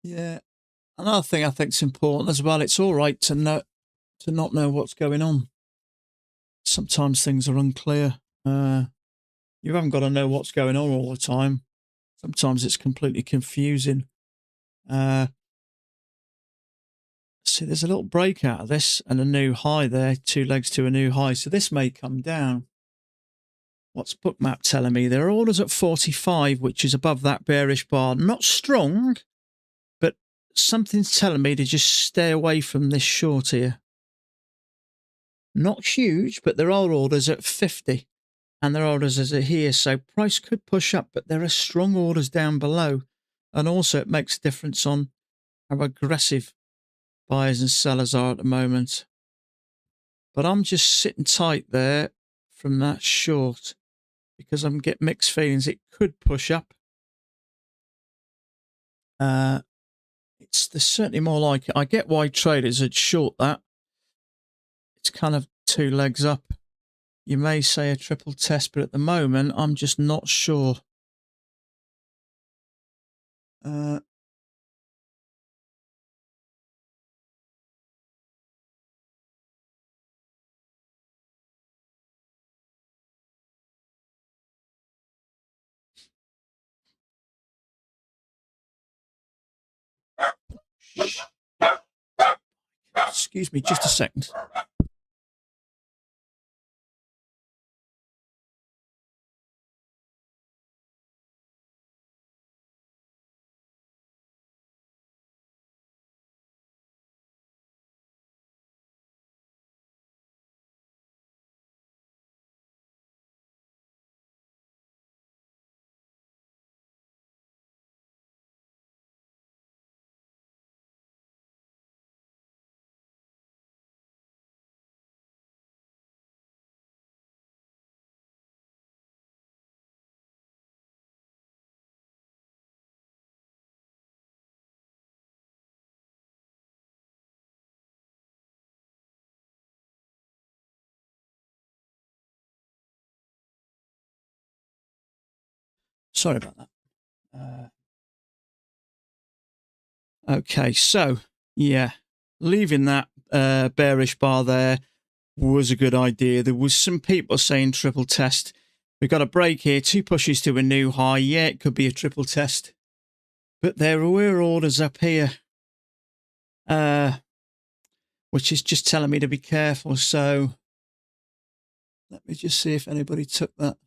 Yeah. Another thing I think is important as well, it's all right to not know what's going on. Sometimes things are unclear. You haven't got to know what's going on all the time. Sometimes it's completely confusing. See, there's a little break out of this and a new high there, 2 legs to a new high. So this may come down. What's Bookmap telling me? There are orders at 45, which is above that bearish bar. Not strong, but something's telling me to just stay away from this short here. Not huge, but there are orders at 50 and there are orders at here. So price could push up, but there are strong orders down below. And also it makes a difference on how aggressive buyers and sellers are at the moment. But I'm just sitting tight there from that short because I'm getting mixed feelings. It could push up. There's certainly more like it. I get why traders would short that. it's kind of 2 legs up. You may say a triple test, but at the moment, I'm just not sure. Excuse me, just a second. Sorry about that. Okay, so yeah, leaving that bearish bar there was a good idea. There was some people saying triple test. We've got a break here, 2 pushes to a new high. Yeah, it could be a triple test, but there were orders up here, which is just telling me to be careful. So let me just see if anybody took that.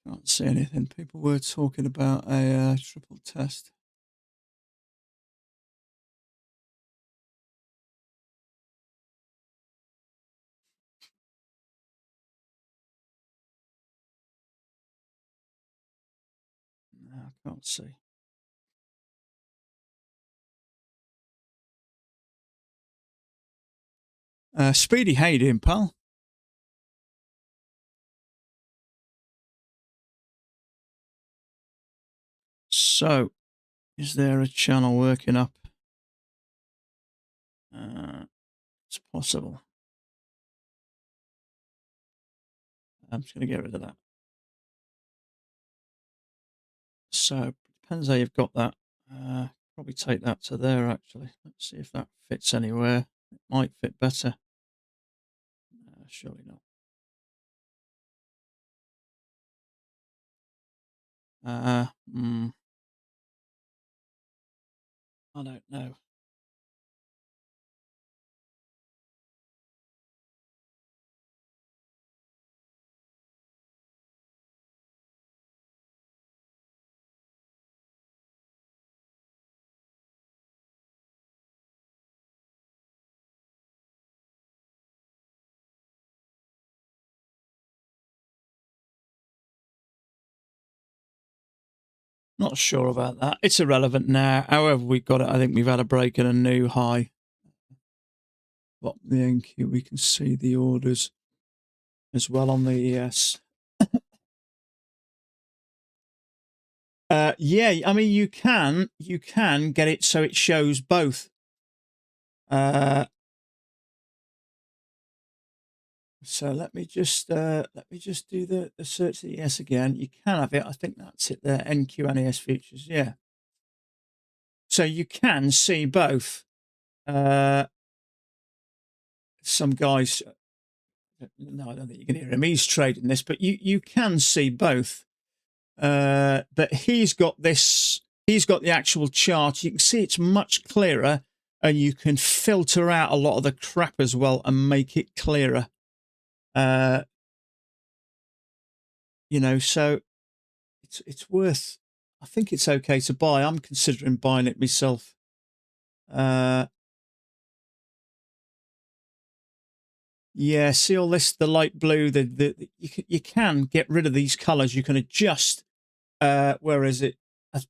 Can't see anything. People were talking about a triple test. No, I can't see. Speedy, how you doing, pal? So, is there a channel working up? It's possible. I'm just going to get rid of that. So, depends how you've got that. Probably take that to there, actually. Let's see if that fits anywhere. It might fit better. Surely not. I don't know. Not sure about that. It's irrelevant now. However, we've got it. I think we've had a break and a new high. But the NQ, we can see the orders as well on the ES. Yeah, I mean, you can get it so it shows both. So let me just do the search the ES again. You can have it. I think that's it there. NQ and ES futures. Yeah. So you can see both. Some guys, no, I don't think you can hear him. He's trading this, but you can see both. But he's got this. He's got the actual chart. You can see it's much clearer, and you can filter out a lot of the crap as well and make it clearer. You know, so it's worth. I think it's okay to buy. I'm considering buying it myself. Yeah, see all this, the light blue, you can get rid of these colors. You can adjust. Where is it?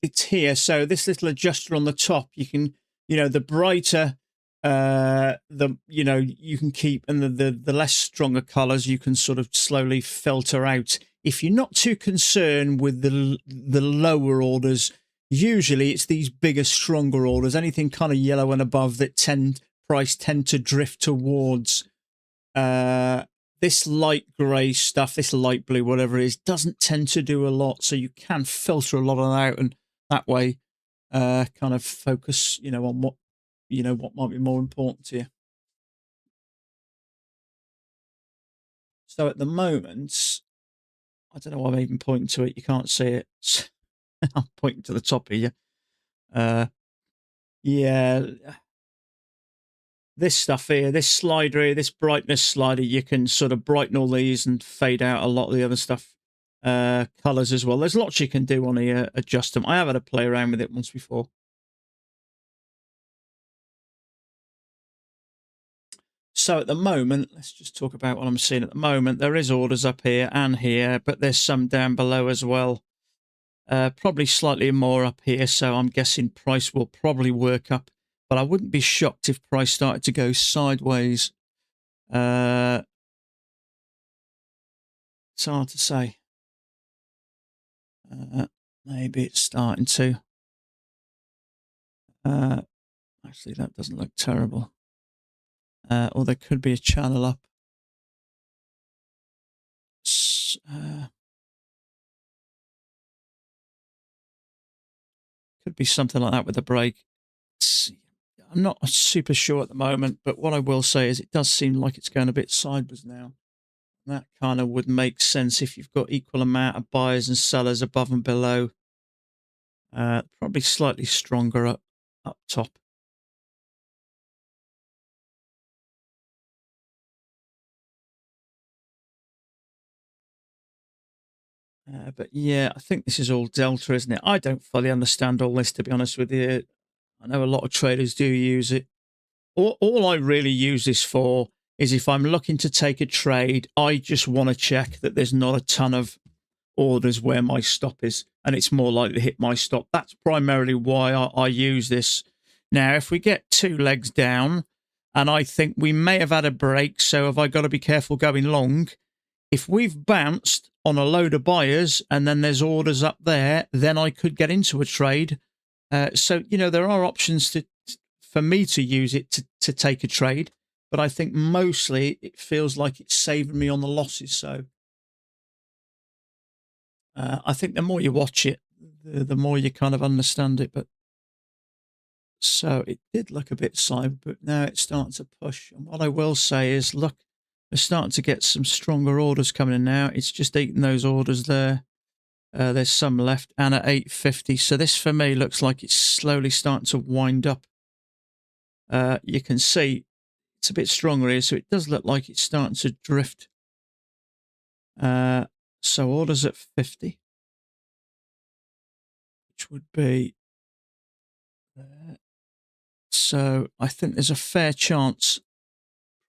It's here. So this little adjuster on the top, you can, you know, the brighter you can keep, and the less stronger colors you can sort of slowly filter out. If you're not too concerned with the lower orders, usually it's these bigger, stronger orders, anything kind of yellow and above, that tend to drift towards this light grey stuff, this light blue, whatever it is, doesn't tend to do a lot. So you can filter a lot of that out, and that way kind of focus, on what might be more important to you. So at the moment, I don't know why I'm even pointing to it. You can't see it. I'm pointing to the top here. Yeah. This stuff here, this slider here, this brightness slider, you can sort of brighten all these and fade out a lot of the other stuff. Colors as well. There's lots you can do on here, adjust them. I have had a play around with it once before. So at the moment, let's just talk about what I'm seeing at the moment. There is orders up here and here, but there's some down below as well. Probably slightly more up here, so I'm guessing price will probably work up. But I wouldn't be shocked if price started to go sideways. It's hard to say. Maybe it's starting to. Actually, that doesn't look terrible. Or there could be a channel up. Could be something like that with the break. I'm not super sure at the moment, but what I will say is it does seem like it's going a bit sideways now. That kind of would make sense if you've got equal amount of buyers and sellers above and below. Probably slightly stronger up top. But yeah, I think this is all delta, isn't it? I don't fully understand all this, to be honest with you. I know a lot of traders do use it. All I really use this for is if I'm looking to take a trade, I just want to check that there's not a ton of orders where my stop is, and it's more likely to hit my stop. That's primarily why I use this. Now, if we get two legs down, and I think we may have had a break, so have I got to be careful going long? If we've bounced on a load of buyers and then there's orders up there, then I could get into a trade. So, there are options for me to use it to take a trade, but I think mostly it feels like it's saving me on the losses. So I think the more you watch it, the more you kind of understand it. But so it did look a bit side, but now it's starting to push. And what I will say is, look, we're starting to get some stronger orders coming in now. It's just eating those orders there. There's some left, and at 850. So this for me looks like it's slowly starting to wind up. You can see it's a bit stronger here, so it does look like it's starting to drift. So orders at 50, which would be there. So I think there's a fair chance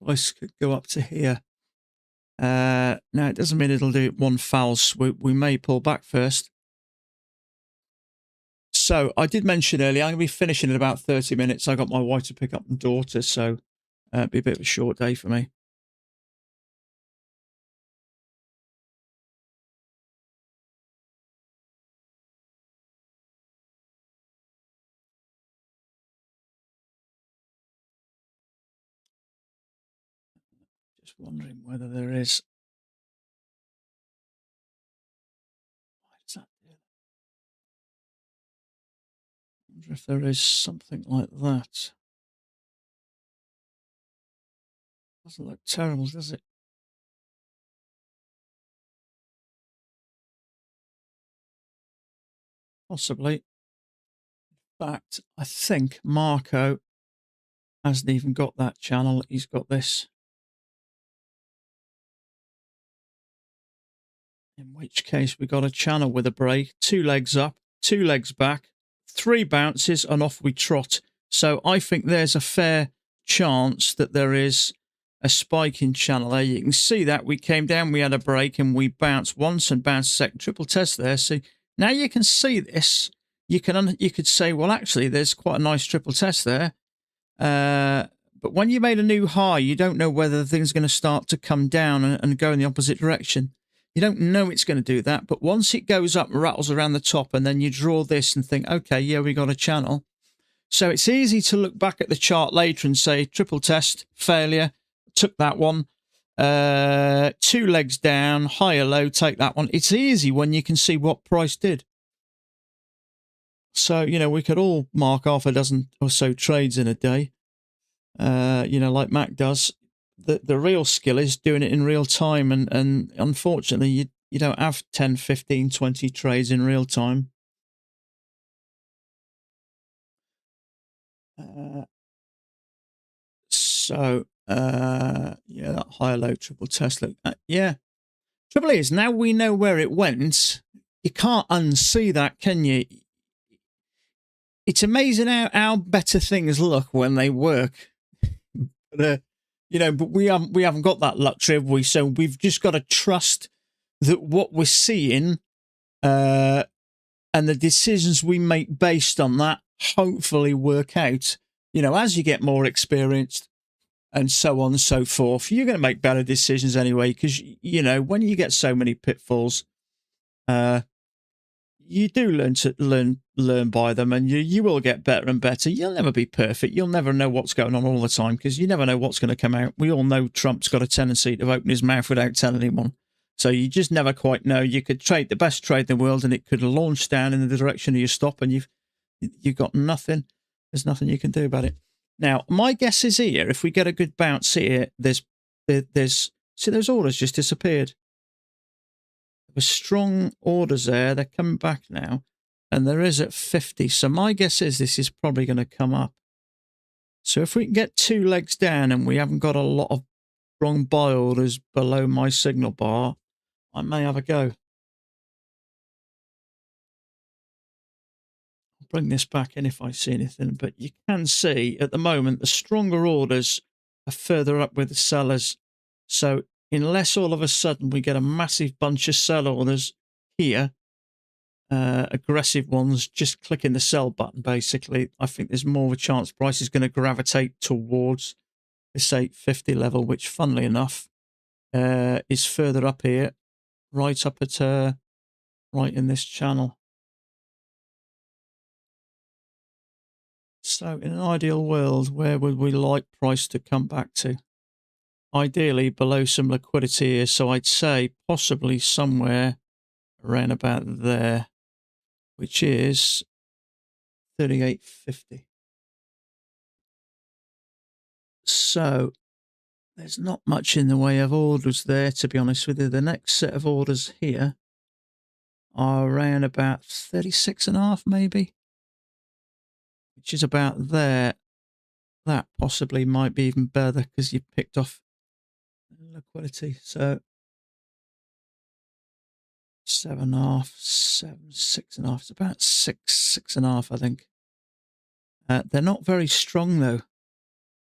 price could go up to here. Now, it doesn't mean it'll do it one foul swoop. We may pull back first. So I did mention earlier, I'm going to be finishing in about 30 minutes. I got my wife to pick up my daughter, so it'll be a bit of a short day for me. Just wondering whether there is. Why does that do that? I wonder if there is something like that. Doesn't look terrible, does it? Possibly. In fact, I think Marco hasn't even got that channel. He's got this. In which case, we got a channel with a break, 2 legs up, 2 legs back, 3 bounces, and off we trot. So I think there's a fair chance that there is a spike in channel there. You can see that we came down, we had a break, and we bounced once and bounced a second. Triple test there. See, now you can see this. You could say, well, actually, there's quite a nice triple test there. But when you made a new high, you don't know whether the thing's going to start to come down and go in the opposite direction. You don't know it's going to do that. But once it goes up and rattles around the top, and then you draw this and think, okay, yeah, we got a channel. So it's easy to look back at the chart later and say, triple test, failure, took that one. 2 legs down, higher low, take that one. It's easy when you can see what price did. So, you know, we could all mark half a dozen or so trades in a day, you know, like Mac does. The real skill is doing it in real time. And unfortunately, you don't have 10, 15, 20 trades in real time. Yeah, that higher low triple test. Look, yeah. Trouble is, now we know where it went. You can't unsee that, can you? It's amazing how better things look when they work. But, you know, but we haven't got that luxury, have we? So we've just got to trust that what we're seeing, and the decisions we make based on that, hopefully work out. You know, as you get more experienced, and so on and so forth, you're going to make better decisions anyway, because, you know, when you get so many pitfalls, you do learn by them, and you will get better and better. You'll never be perfect. You'll never know what's going on all the time, because you never know what's going to come out. We all know Trump's got a tendency to open his mouth without telling anyone. So you just never quite know. You could trade the best trade in the world, and it could launch down in the direction of your stop, and you've got nothing. There's nothing you can do about it. Now, my guess is here, if we get a good bounce here, see, those orders just disappeared. There were strong orders there. They're coming back now, and there is at 50. So my guess is this is probably going to come up. So if we can get 2 legs down and we haven't got a lot of strong buy orders below my signal bar, I may have a go. Bring this back in if I see anything, but you can see at the moment the stronger orders are further up with the sellers. So unless all of a sudden we get a massive bunch of sell orders here, aggressive ones, just clicking the sell button, basically, I think there's more of a chance price is going to gravitate towards this 850 level, which, funnily enough, is further up here, right up at right in this channel. So in an ideal world, where would we like price to come back to? Ideally below some liquidity here. So I'd say possibly somewhere around about there, which is 38.50. So there's not much in the way of orders there, to be honest with you. The next set of orders here are around about 36.5 maybe, which is about there. That possibly might be even better because you picked off liquidity. So 7.5, 7, 6.5. It's about 6.5, I think. They're not very strong though.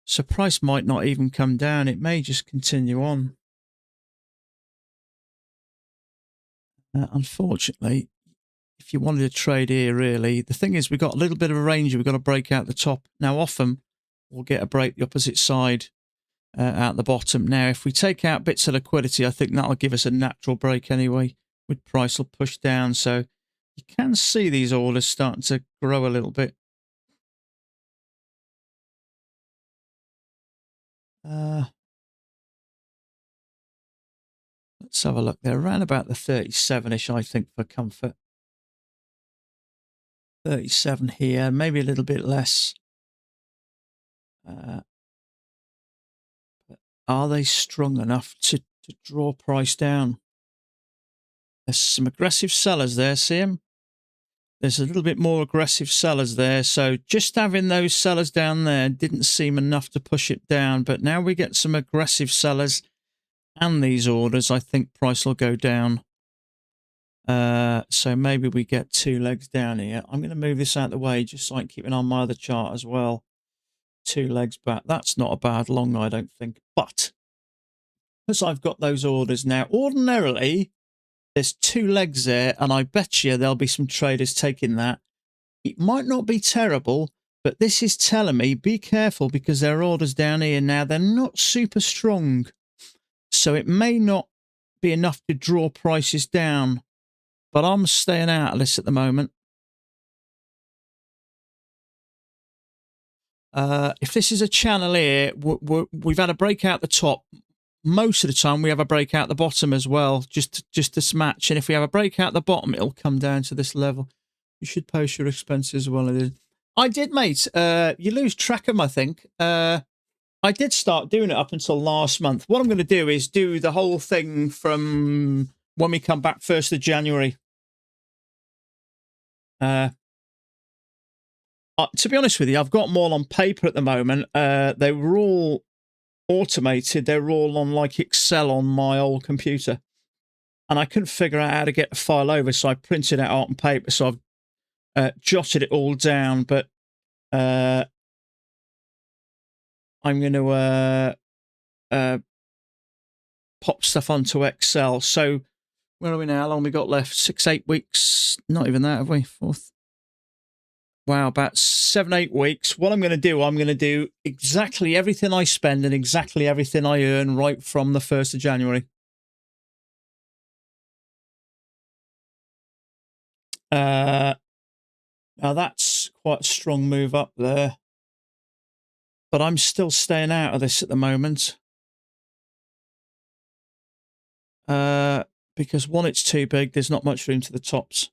So price might not even come down. It may just continue on. Unfortunately, if you wanted to trade here, really, the thing is we've got a little bit of a range. We've got to break out the top. Now, often we'll get a break the opposite side out the bottom. Now, if we take out bits of liquidity, I think that'll give us a natural break anyway, with price will push down. So you can see these orders starting to grow a little bit. Let's have a look. They're around about the 37-ish, I think, for comfort. 37 here, maybe a little bit less. But are they strong enough to draw price down? There's some aggressive sellers there, see them? There's a little bit more aggressive sellers there. So just having those sellers down there didn't seem enough to push it down. But now we get some aggressive sellers and these orders, I think price will go down. So maybe we get 2 legs down here. I'm going to move this out of the way just so I can keep an eye on my other chart as well. 2 legs back. That's not a bad long, I don't think. But because I've got those orders now, ordinarily there's 2 legs there, and I bet you there'll be some traders taking that. It might not be terrible, But this is telling me, be careful, because there are orders down here now. They're not super strong. So it may not be enough to draw prices down. But I'm staying out of this at the moment. If this is a channel here, we've had a break out the top. Most of the time, we have a break out the bottom as well, just to match. And if we have a break out the bottom, it'll come down to this level. You should post your expenses as well. I did, mate. You lose track of them, I think. I did start doing it up until last month. What I'm going to do is do the whole thing from when we come back 1st of January. To be honest with you, I've got them all on paper at the moment. They were all automated. They were all on like Excel on my old computer. And I couldn't figure out how to get the file over, so I printed it out on paper. So I've jotted it all down, but I'm going to pop stuff onto Excel. So where are we now? How long have we got left? 6-8 weeks? Not even that, have we? Fourth. Wow, about 7-8 weeks. What I'm going to do exactly everything I spend and exactly everything I earn right from the 1st of January. Now that's quite a strong move up there. But I'm still staying out of this at the moment. Because one, it's too big. There's not much room to the tops.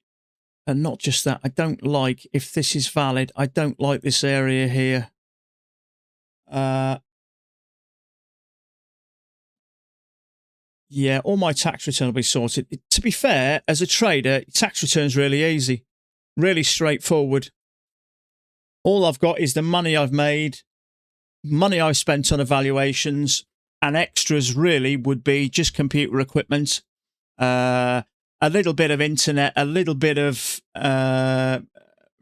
And not just that, I don't like, if this is valid, I don't like this area here. Yeah, all my tax return will be sorted. To be fair, as a trader, tax return's really easy, really straightforward. All I've got is the money I've made, money I've spent on evaluations, and extras really would be just computer equipment, a little bit of internet, a little bit of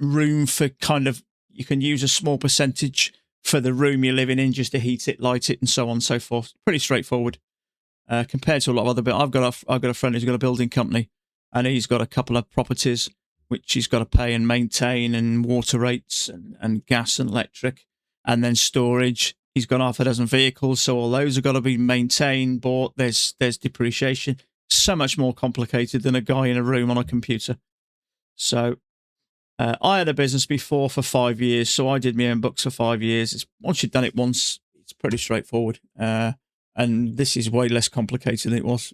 room for kind of, you can use a small percentage for the room you're living in just to heat it, light it, and so on and so forth. Pretty straightforward compared to a lot of other bit. I've got a friend who's got a building company, and he's got a couple of properties which he's got to pay and maintain, and water rates and gas and electric, and then storage. He's got half a dozen vehicles, so all those have got to be maintained, bought. There's depreciation. So much more complicated than a guy in a room on a computer. So I had a business before for 5 years, so I did my own books for 5 years. Once you've done it once, it's pretty straightforward. And this is way less complicated than it was.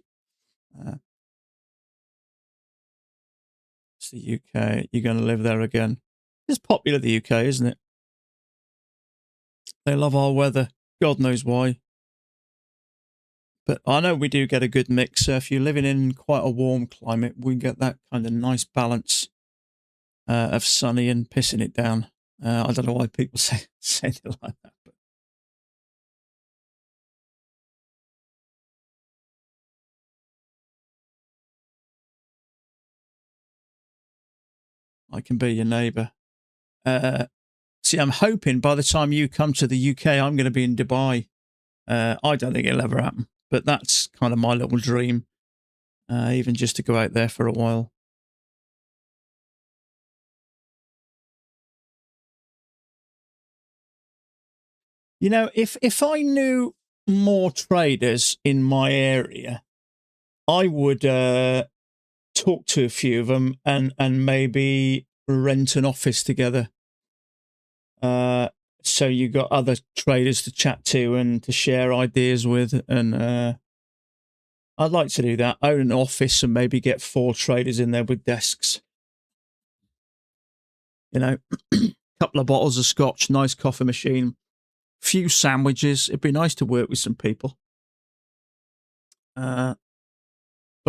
It's the UK. You're going to live there again. It's popular, the UK, isn't it? They love our weather. God knows why. But I know we do get a good mix. If you're living in quite a warm climate, we get that kind of nice balance of sunny and pissing it down. I don't know why people say it like that. But I can be your neighbour. See, I'm hoping by the time you come to the UK, I'm going to be in Dubai. I don't think it'll ever happen, but that's kind of my little dream, even just to go out there for a while. You know, if I knew more traders in my area, I would talk to a few of them and maybe rent an office together. So you got other traders to chat to and to share ideas with, and I'd like to do that. Own an office and maybe get 4 traders in there with desks. You know, a couple of bottles of scotch, nice coffee machine, few sandwiches. It'd be nice to work with some people. But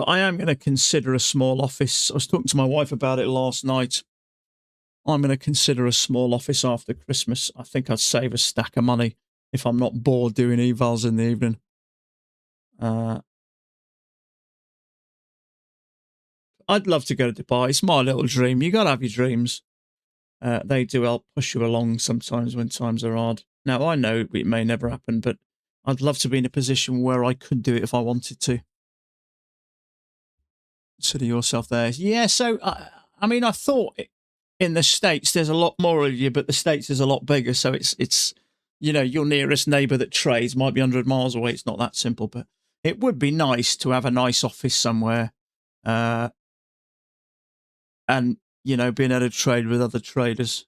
I am going to consider a small office. I was talking to my wife about it last night. I'm going to consider a small office after Christmas. I think I'd save a stack of money if I'm not bored doing evals in the evening. I'd love to go to Dubai. It's my little dream. You got to have your dreams. They do help push you along sometimes when times are hard. Now, I know it may never happen, but I'd love to be in a position where I could do it if I wanted to. Consider yourself there. Yeah, so, I mean, I thought in the States, there's a lot more of you, but the States is a lot bigger. So it's your nearest neighbour that trades might be 100 miles away. It's not that simple, but it would be nice to have a nice office somewhere, and being able to trade with other traders.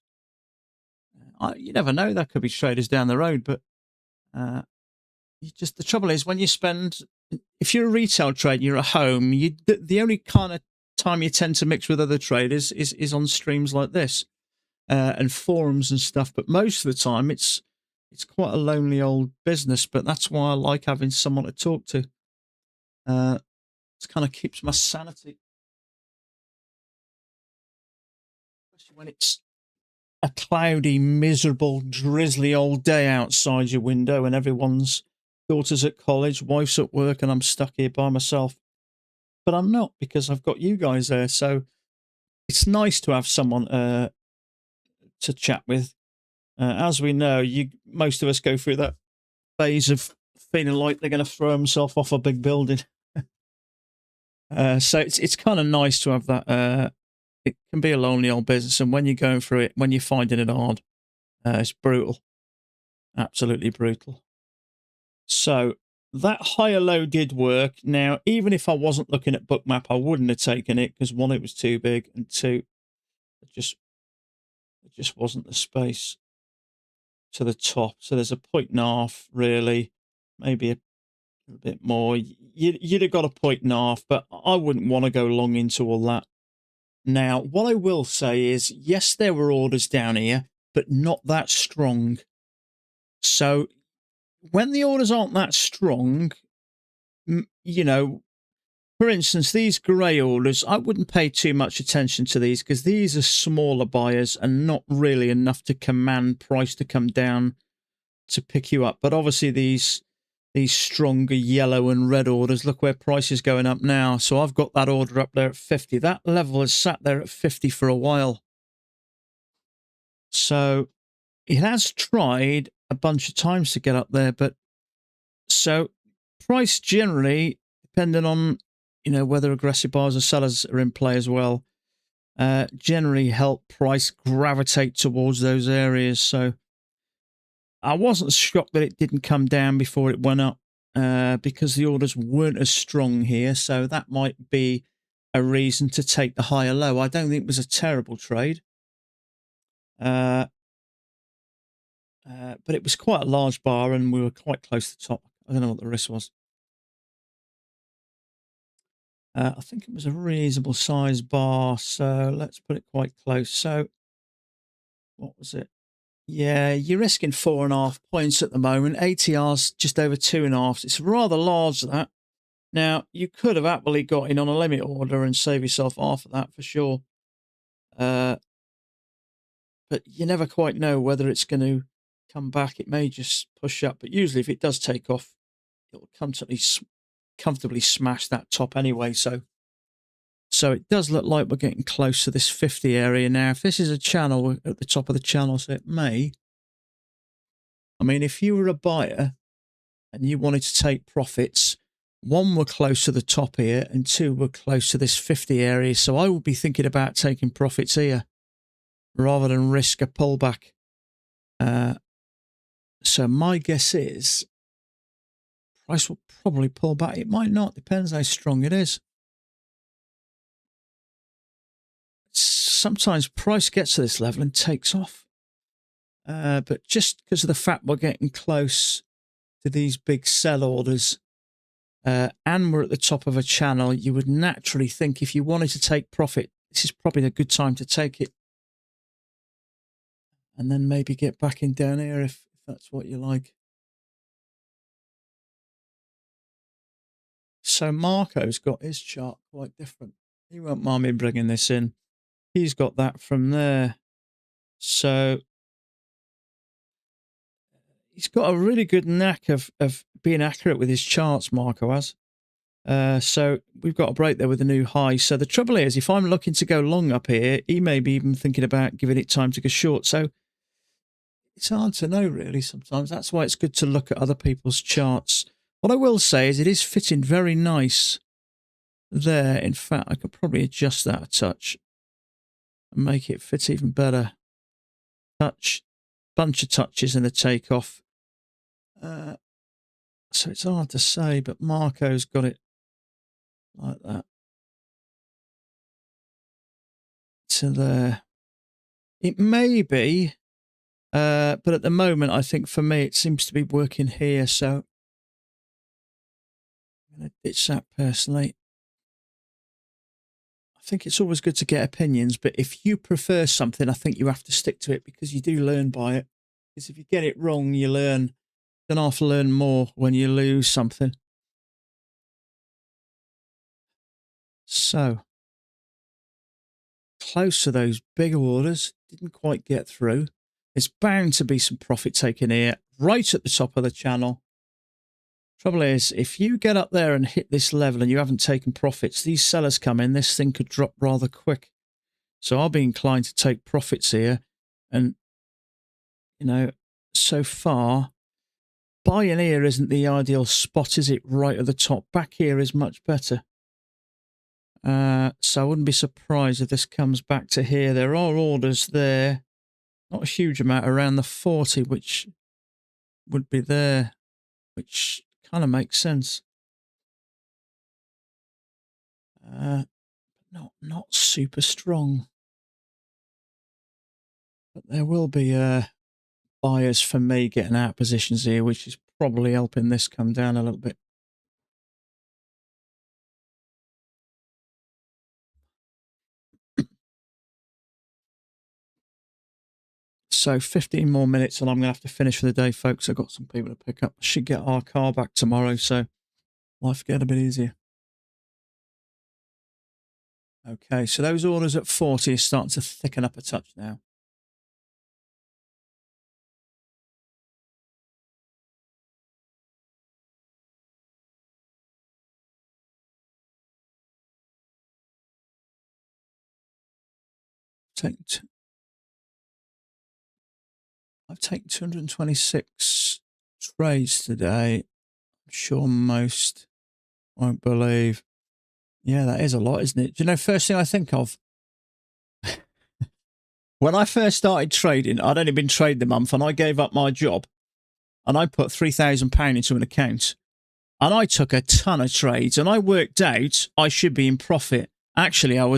You never know; there could be traders down the road, but the trouble is when you spend. If you're a retail trader, you're at home. The only kind of time you tend to mix with other traders is on streams like this, and forums and stuff. But most of the time, it's quite a lonely old business. But that's why I like having someone to talk to. It kind of keeps my sanity, especially when it's a cloudy, miserable, drizzly old day outside your window, and everyone's daughter's at college, wife's at work, and I'm stuck here by myself. But I'm not, because I've got you guys there. So it's nice to have someone to chat with. As we know, most of us go through that phase of feeling like they're going to throw themselves off a big building. So it's kind of nice to have that. It can be a lonely old business, and when you're going through it, when you're finding it hard, it's brutal, absolutely brutal. So that higher low did work. Now, even if I wasn't looking at Bookmap, I wouldn't have taken it, because one, it was too big, and two, it just wasn't the space to the top. So there's a 1.5, really, maybe a bit more. You'd have got a 1.5, but I wouldn't want to go long into all that. Now, what I will say is, yes, there were orders down here, but not that strong. So when the orders aren't that strong, for instance, these grey orders, I wouldn't pay too much attention to these, because these are smaller buyers and not really enough to command price to come down to pick you up. But obviously these stronger yellow and red orders, look where price is going up now. So I've got that order up there at 50. That level has sat there at 50 for a while. So it has tried a bunch of times to get up there, but so price generally, depending on whether aggressive buyers or sellers are in play as well, generally help price gravitate towards those areas. So I wasn't shocked that it didn't come down before it went up, because the orders weren't as strong here. So that might be a reason to take the higher low. I don't think it was a terrible trade. But it was quite a large bar, and we were quite close to the top. I don't know what the risk was. I think it was a reasonable size bar, so let's put it quite close. So what was it? Yeah, you're risking 4.5 points at the moment. ATR's just over 2.5. It's rather large, that. Now, you could have happily got in on a limit order and save yourself half of that for sure. But you never quite know whether it's going to come back. It may just push up, but usually if it does take off, it'll comfortably smash that top anyway. So it does look like we're getting close to this 50 area now. If this is a channel, we're at the top of the channel, so it may. I mean, if you were a buyer and you wanted to take profits, one, we're close to the top here, and two, we're close to this 50 area. So I would be thinking about taking profits here rather than risk a pullback. So my guess is price will probably pull back. It might not, depends how strong it is. Sometimes price gets to this level and takes off. But just because of the fact we're getting close to these big sell orders, and we're at the top of a channel, you would naturally think if you wanted to take profit, this is probably a good time to take it. And then maybe get back in down here if that's what you like. So Marco's got his chart quite different. He won't mind me bringing this in. He's got that from there. So he's got a really good knack of being accurate with his charts, Marco has. So we've got a break there with a new high. So the trouble is, if I'm looking to go long up here, he may be even thinking about giving it time to go short. So it's hard to know, really, sometimes. That's why it's good to look at other people's charts. What I will say is it is fitting very nice there. In fact, I could probably adjust that a touch. and make it fit even better. Touch, bunch of touches in the takeoff. So it's hard to say, but Marco's got it like that to there. It may be, but at the moment, I think for me, it seems to be working here. So I'm going to ditch that personally. I think it's always good to get opinions, but if you prefer something, I think you have to stick to it because you do learn by it. Because if you get it wrong, you learn. Then I'll have to learn more when you lose something. So close to those big orders, didn't quite get through. There's bound to be some profit taken here, right at the top of the channel. Trouble is, if you get up there and hit this level and you haven't taken profits, these sellers come in, this thing could drop rather quick. So I'll be inclined to take profits here. And, you know, so far, buying here isn't the ideal spot, is it? Right at the top. Back here is much better. So I wouldn't be surprised if this comes back to here. There are orders there. Not a huge amount, around the 40, which would be there, which kind of makes sense. Not super strong. But there will be buyers for me getting out positions here, which is probably helping this come down a little bit. So 15 more minutes and I'm going to have to finish for the day, folks. I've got some people to pick up. I should get our car back tomorrow, so life get a bit easier. Okay, so those orders at 40 are starting to thicken up a touch now. I've taken 226 trades today. I'm sure most won't believe. Yeah, that is a lot, isn't it? Do you know, first thing I think of, when I first started trading, I'd only been trading a month and I gave up my job and I put £3,000 into an account and I took a ton of trades and I worked out I should be in profit. Actually, I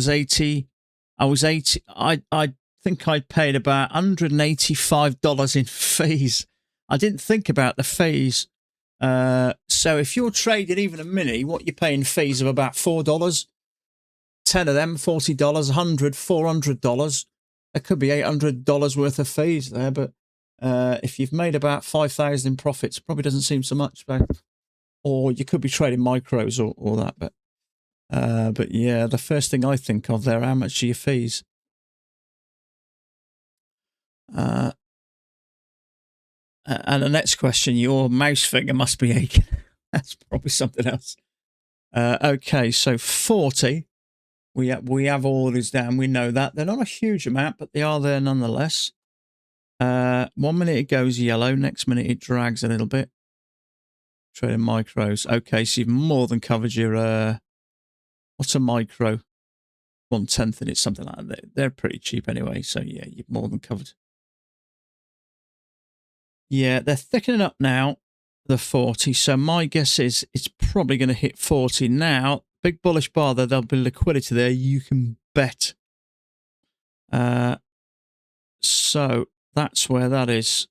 think I paid about $185 in fees. I didn't think about the fees. So if you're trading even a mini, what you're paying fees of about $4, 10 of them, $40, $100, $400. There could be $800 worth of fees there, but if you've made about 5,000 in profits, probably doesn't seem so much. Or you could be trading micros or that, but yeah, the first thing I think of there, how much are your fees? And the next question, your mouse finger must be aching. That's probably something else. Okay, so 40. We have orders down. We know that. They're not a huge amount, but they are there nonetheless. 1 minute it goes yellow. Next minute it drags a little bit. Trading micros. Okay, so you've more than covered your... what's a micro? 1/10 and it's something like that. They're pretty cheap anyway, so yeah, you've more than covered. Yeah, they're thickening up now, the 40. So my guess is it's probably going to hit 40 now. Big bullish bar there. There'll be liquidity there. You can bet. So that's where that is.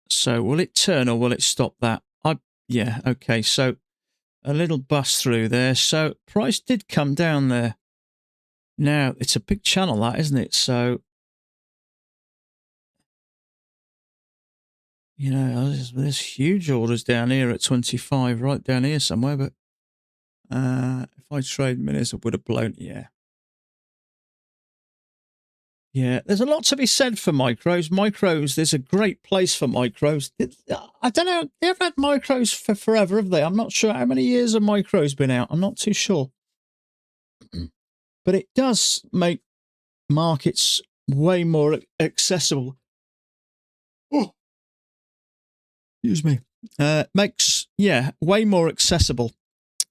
So will it turn or will it stop that? Yeah, okay. So a little bust through there. So price did come down there. Now, it's a big channel, that, isn't it? So, you know, there's huge orders down here at 25, right down here somewhere. But if I trade minutes, it would have blown. Yeah. Yeah, there's a lot to be said for micros. Micros, there's a great place for micros. I don't know, they've had micros for forever, have they? I'm not sure how many years have micros been out. I'm not too sure. But it does make markets way more accessible. Oh, excuse me. Makes, yeah, way more accessible.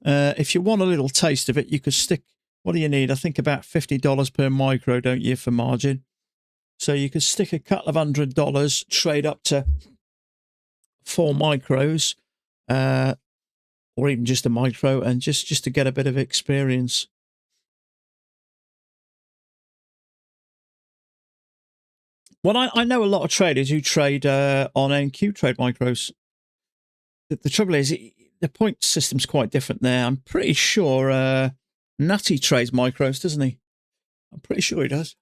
If you want a little taste of it, you could stick what do you need? I think about $50 per micro, don't you, for margin? So you could stick a couple of $100, trade up to 4 micros, or even just a micro, and just to get a bit of experience. Well, I know a lot of traders who trade on NQ trade micros. The trouble is, the point system's quite different there. I'm pretty sure Natty trades micros, doesn't he? I'm pretty sure he does.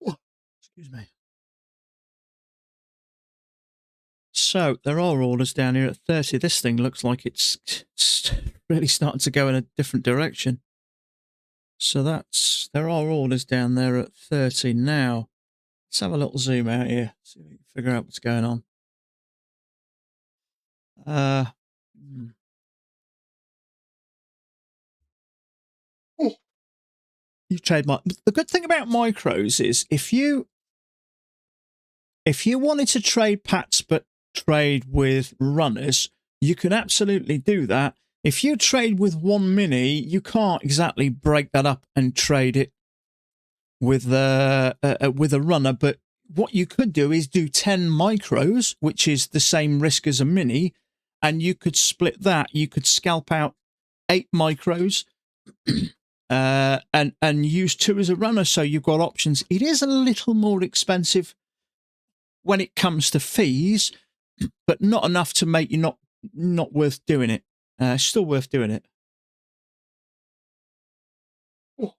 Oh, excuse me. So there are orders down here at 30. This thing looks like it's really starting to go in a different direction. So there are orders down there at 30 now. Let's have a little zoom out here, see if we can figure out what's going on. You trade the good thing about micros is if you wanted to trade pats but trade with runners, you can absolutely do that. If you trade with 1 mini, you can't exactly break that up and trade it with a runner. But what you could do is do 10 micros, which is the same risk as a mini, and you could split that. You could scalp out 8 micros and use 2 as a runner. So you've got options. It is a little more expensive when it comes to fees, but not enough to make you not worth doing it. Still worth doing it. Oh,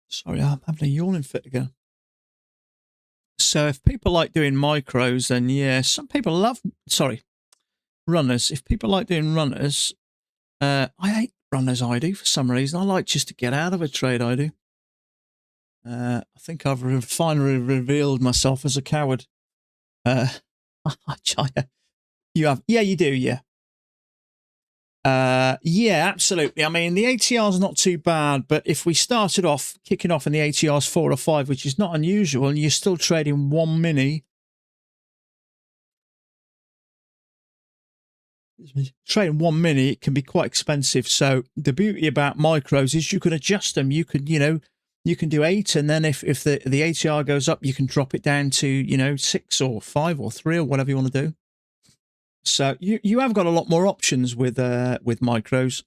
sorry, I'm having a yawning fit again. So if people like doing micros, then yeah, some people love, runners. If people like doing runners, I hate runners, I do, for some reason. I like just to get out of a trade, I do. I think I've finally revealed myself as a coward. You have, yeah, you do, yeah. Yeah, absolutely. I mean, the ATR is not too bad, but if we started off kicking off in the ATR's 4 or 5, which is not unusual, and you're still trading 1 mini, trading 1 mini, it can be quite expensive. So the beauty about micros is you can adjust them. You can, you can do 8, and then if the ATR goes up, you can drop it down to 6 or 5 or 3 or whatever you want to do. So you have got a lot more options with micros.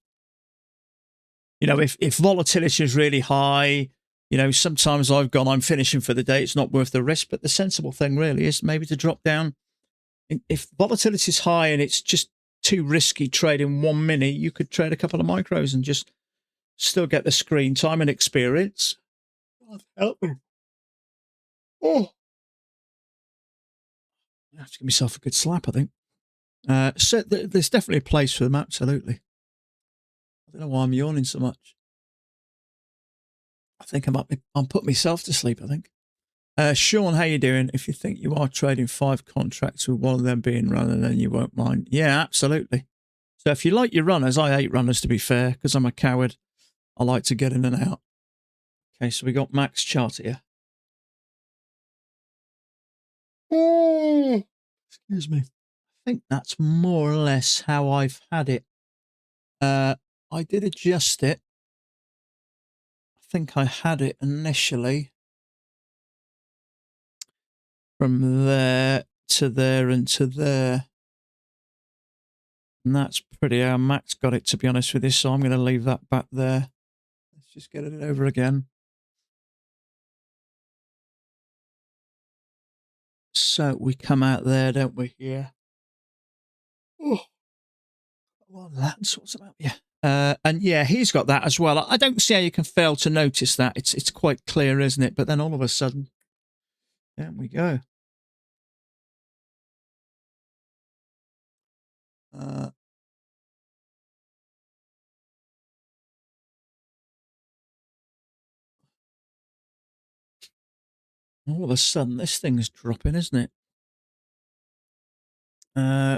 If volatility is really high, sometimes I'm finishing for the day. It's not worth the risk. But the sensible thing really is maybe to drop down. If volatility is high and it's just too risky trading 1 mini, you could trade a couple of micros and just still get the screen time and experience. God, help me. Oh, I have to give myself a good slap, I think. So there's definitely a place for them, absolutely. I don't know why I'm yawning so much. I think I'm putting myself to sleep, I think. Sean, how you doing? If you think you are trading 5 contracts with one of them being runner, then you won't mind. Yeah, absolutely. So if you like your runners, I hate runners, to be fair, because I'm a coward. I like to get in and out. Okay, so we got Max chart here. Oh, excuse me. I think that's more or less how I've had it. I did adjust it. I think I had it initially from there to there and to there. And that's pretty how Max got it, to be honest with you. So I'm going to leave that back there. Let's just get it over again. So we come out there, don't we? Yeah. Oh, well, that's what's about. Yeah. And yeah, he's got that as well. I don't see how you can fail to notice that. It's quite clear, isn't it? But then all of a sudden, there we go. All of a sudden, this thing's dropping, isn't it?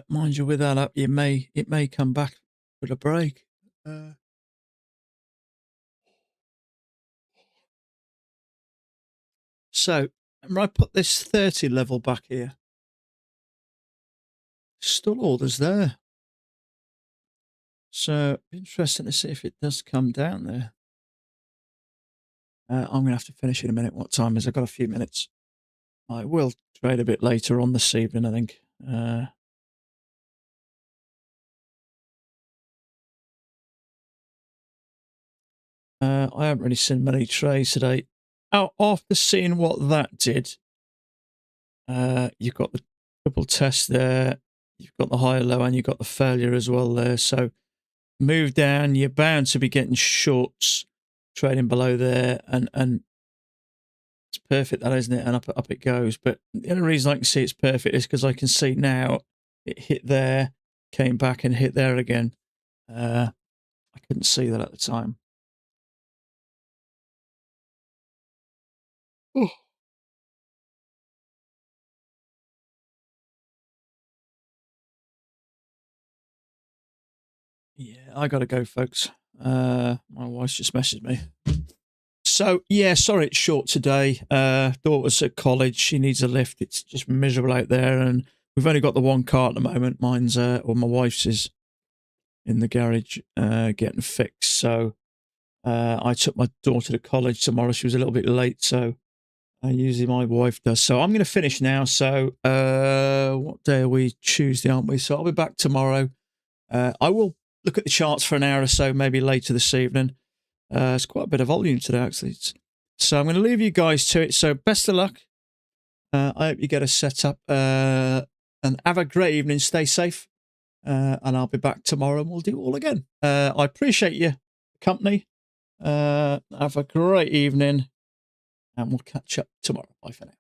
Mind you, with that up, it may come back with a break. So, I put this 30 level back here. Still orders there. So interesting to see if it does come down there. I'm going to have to finish in a minute. What time is it? I've got a few minutes. I will trade a bit later on this evening, I think. I haven't really seen many trades today. Oh, after seeing what that did, you've got the double test there, you've got the high low, and you've got the failure as well there. So move down, you're bound to be getting shorts trading below there, and it's perfect, that isn't it? And up it goes. But the only reason I can see it's perfect is because I can see now it hit there, came back and hit there again. I couldn't see that at the time. Oh. Yeah, I got to go, folks. My wife's just messaged me. So, yeah, sorry it's short today. Daughter's at college. She needs a lift. It's just miserable out there. And we've only got the one car at the moment. Mine's, or my wife's is in the garage getting fixed. So I took my daughter to college tomorrow. She was a little bit late. So usually my wife does. So I'm going to finish now. So what day are we? Tuesday, aren't we? So I'll be back tomorrow. I will look at the charts for an hour or so, maybe later this evening. It's quite a bit of volume today, actually. So I'm going to leave you guys to it. So best of luck. I hope you get a setup and have a great evening. Stay safe. And I'll be back tomorrow and we'll do it all again. I appreciate your company. Have a great evening and we'll catch up tomorrow. Bye for now.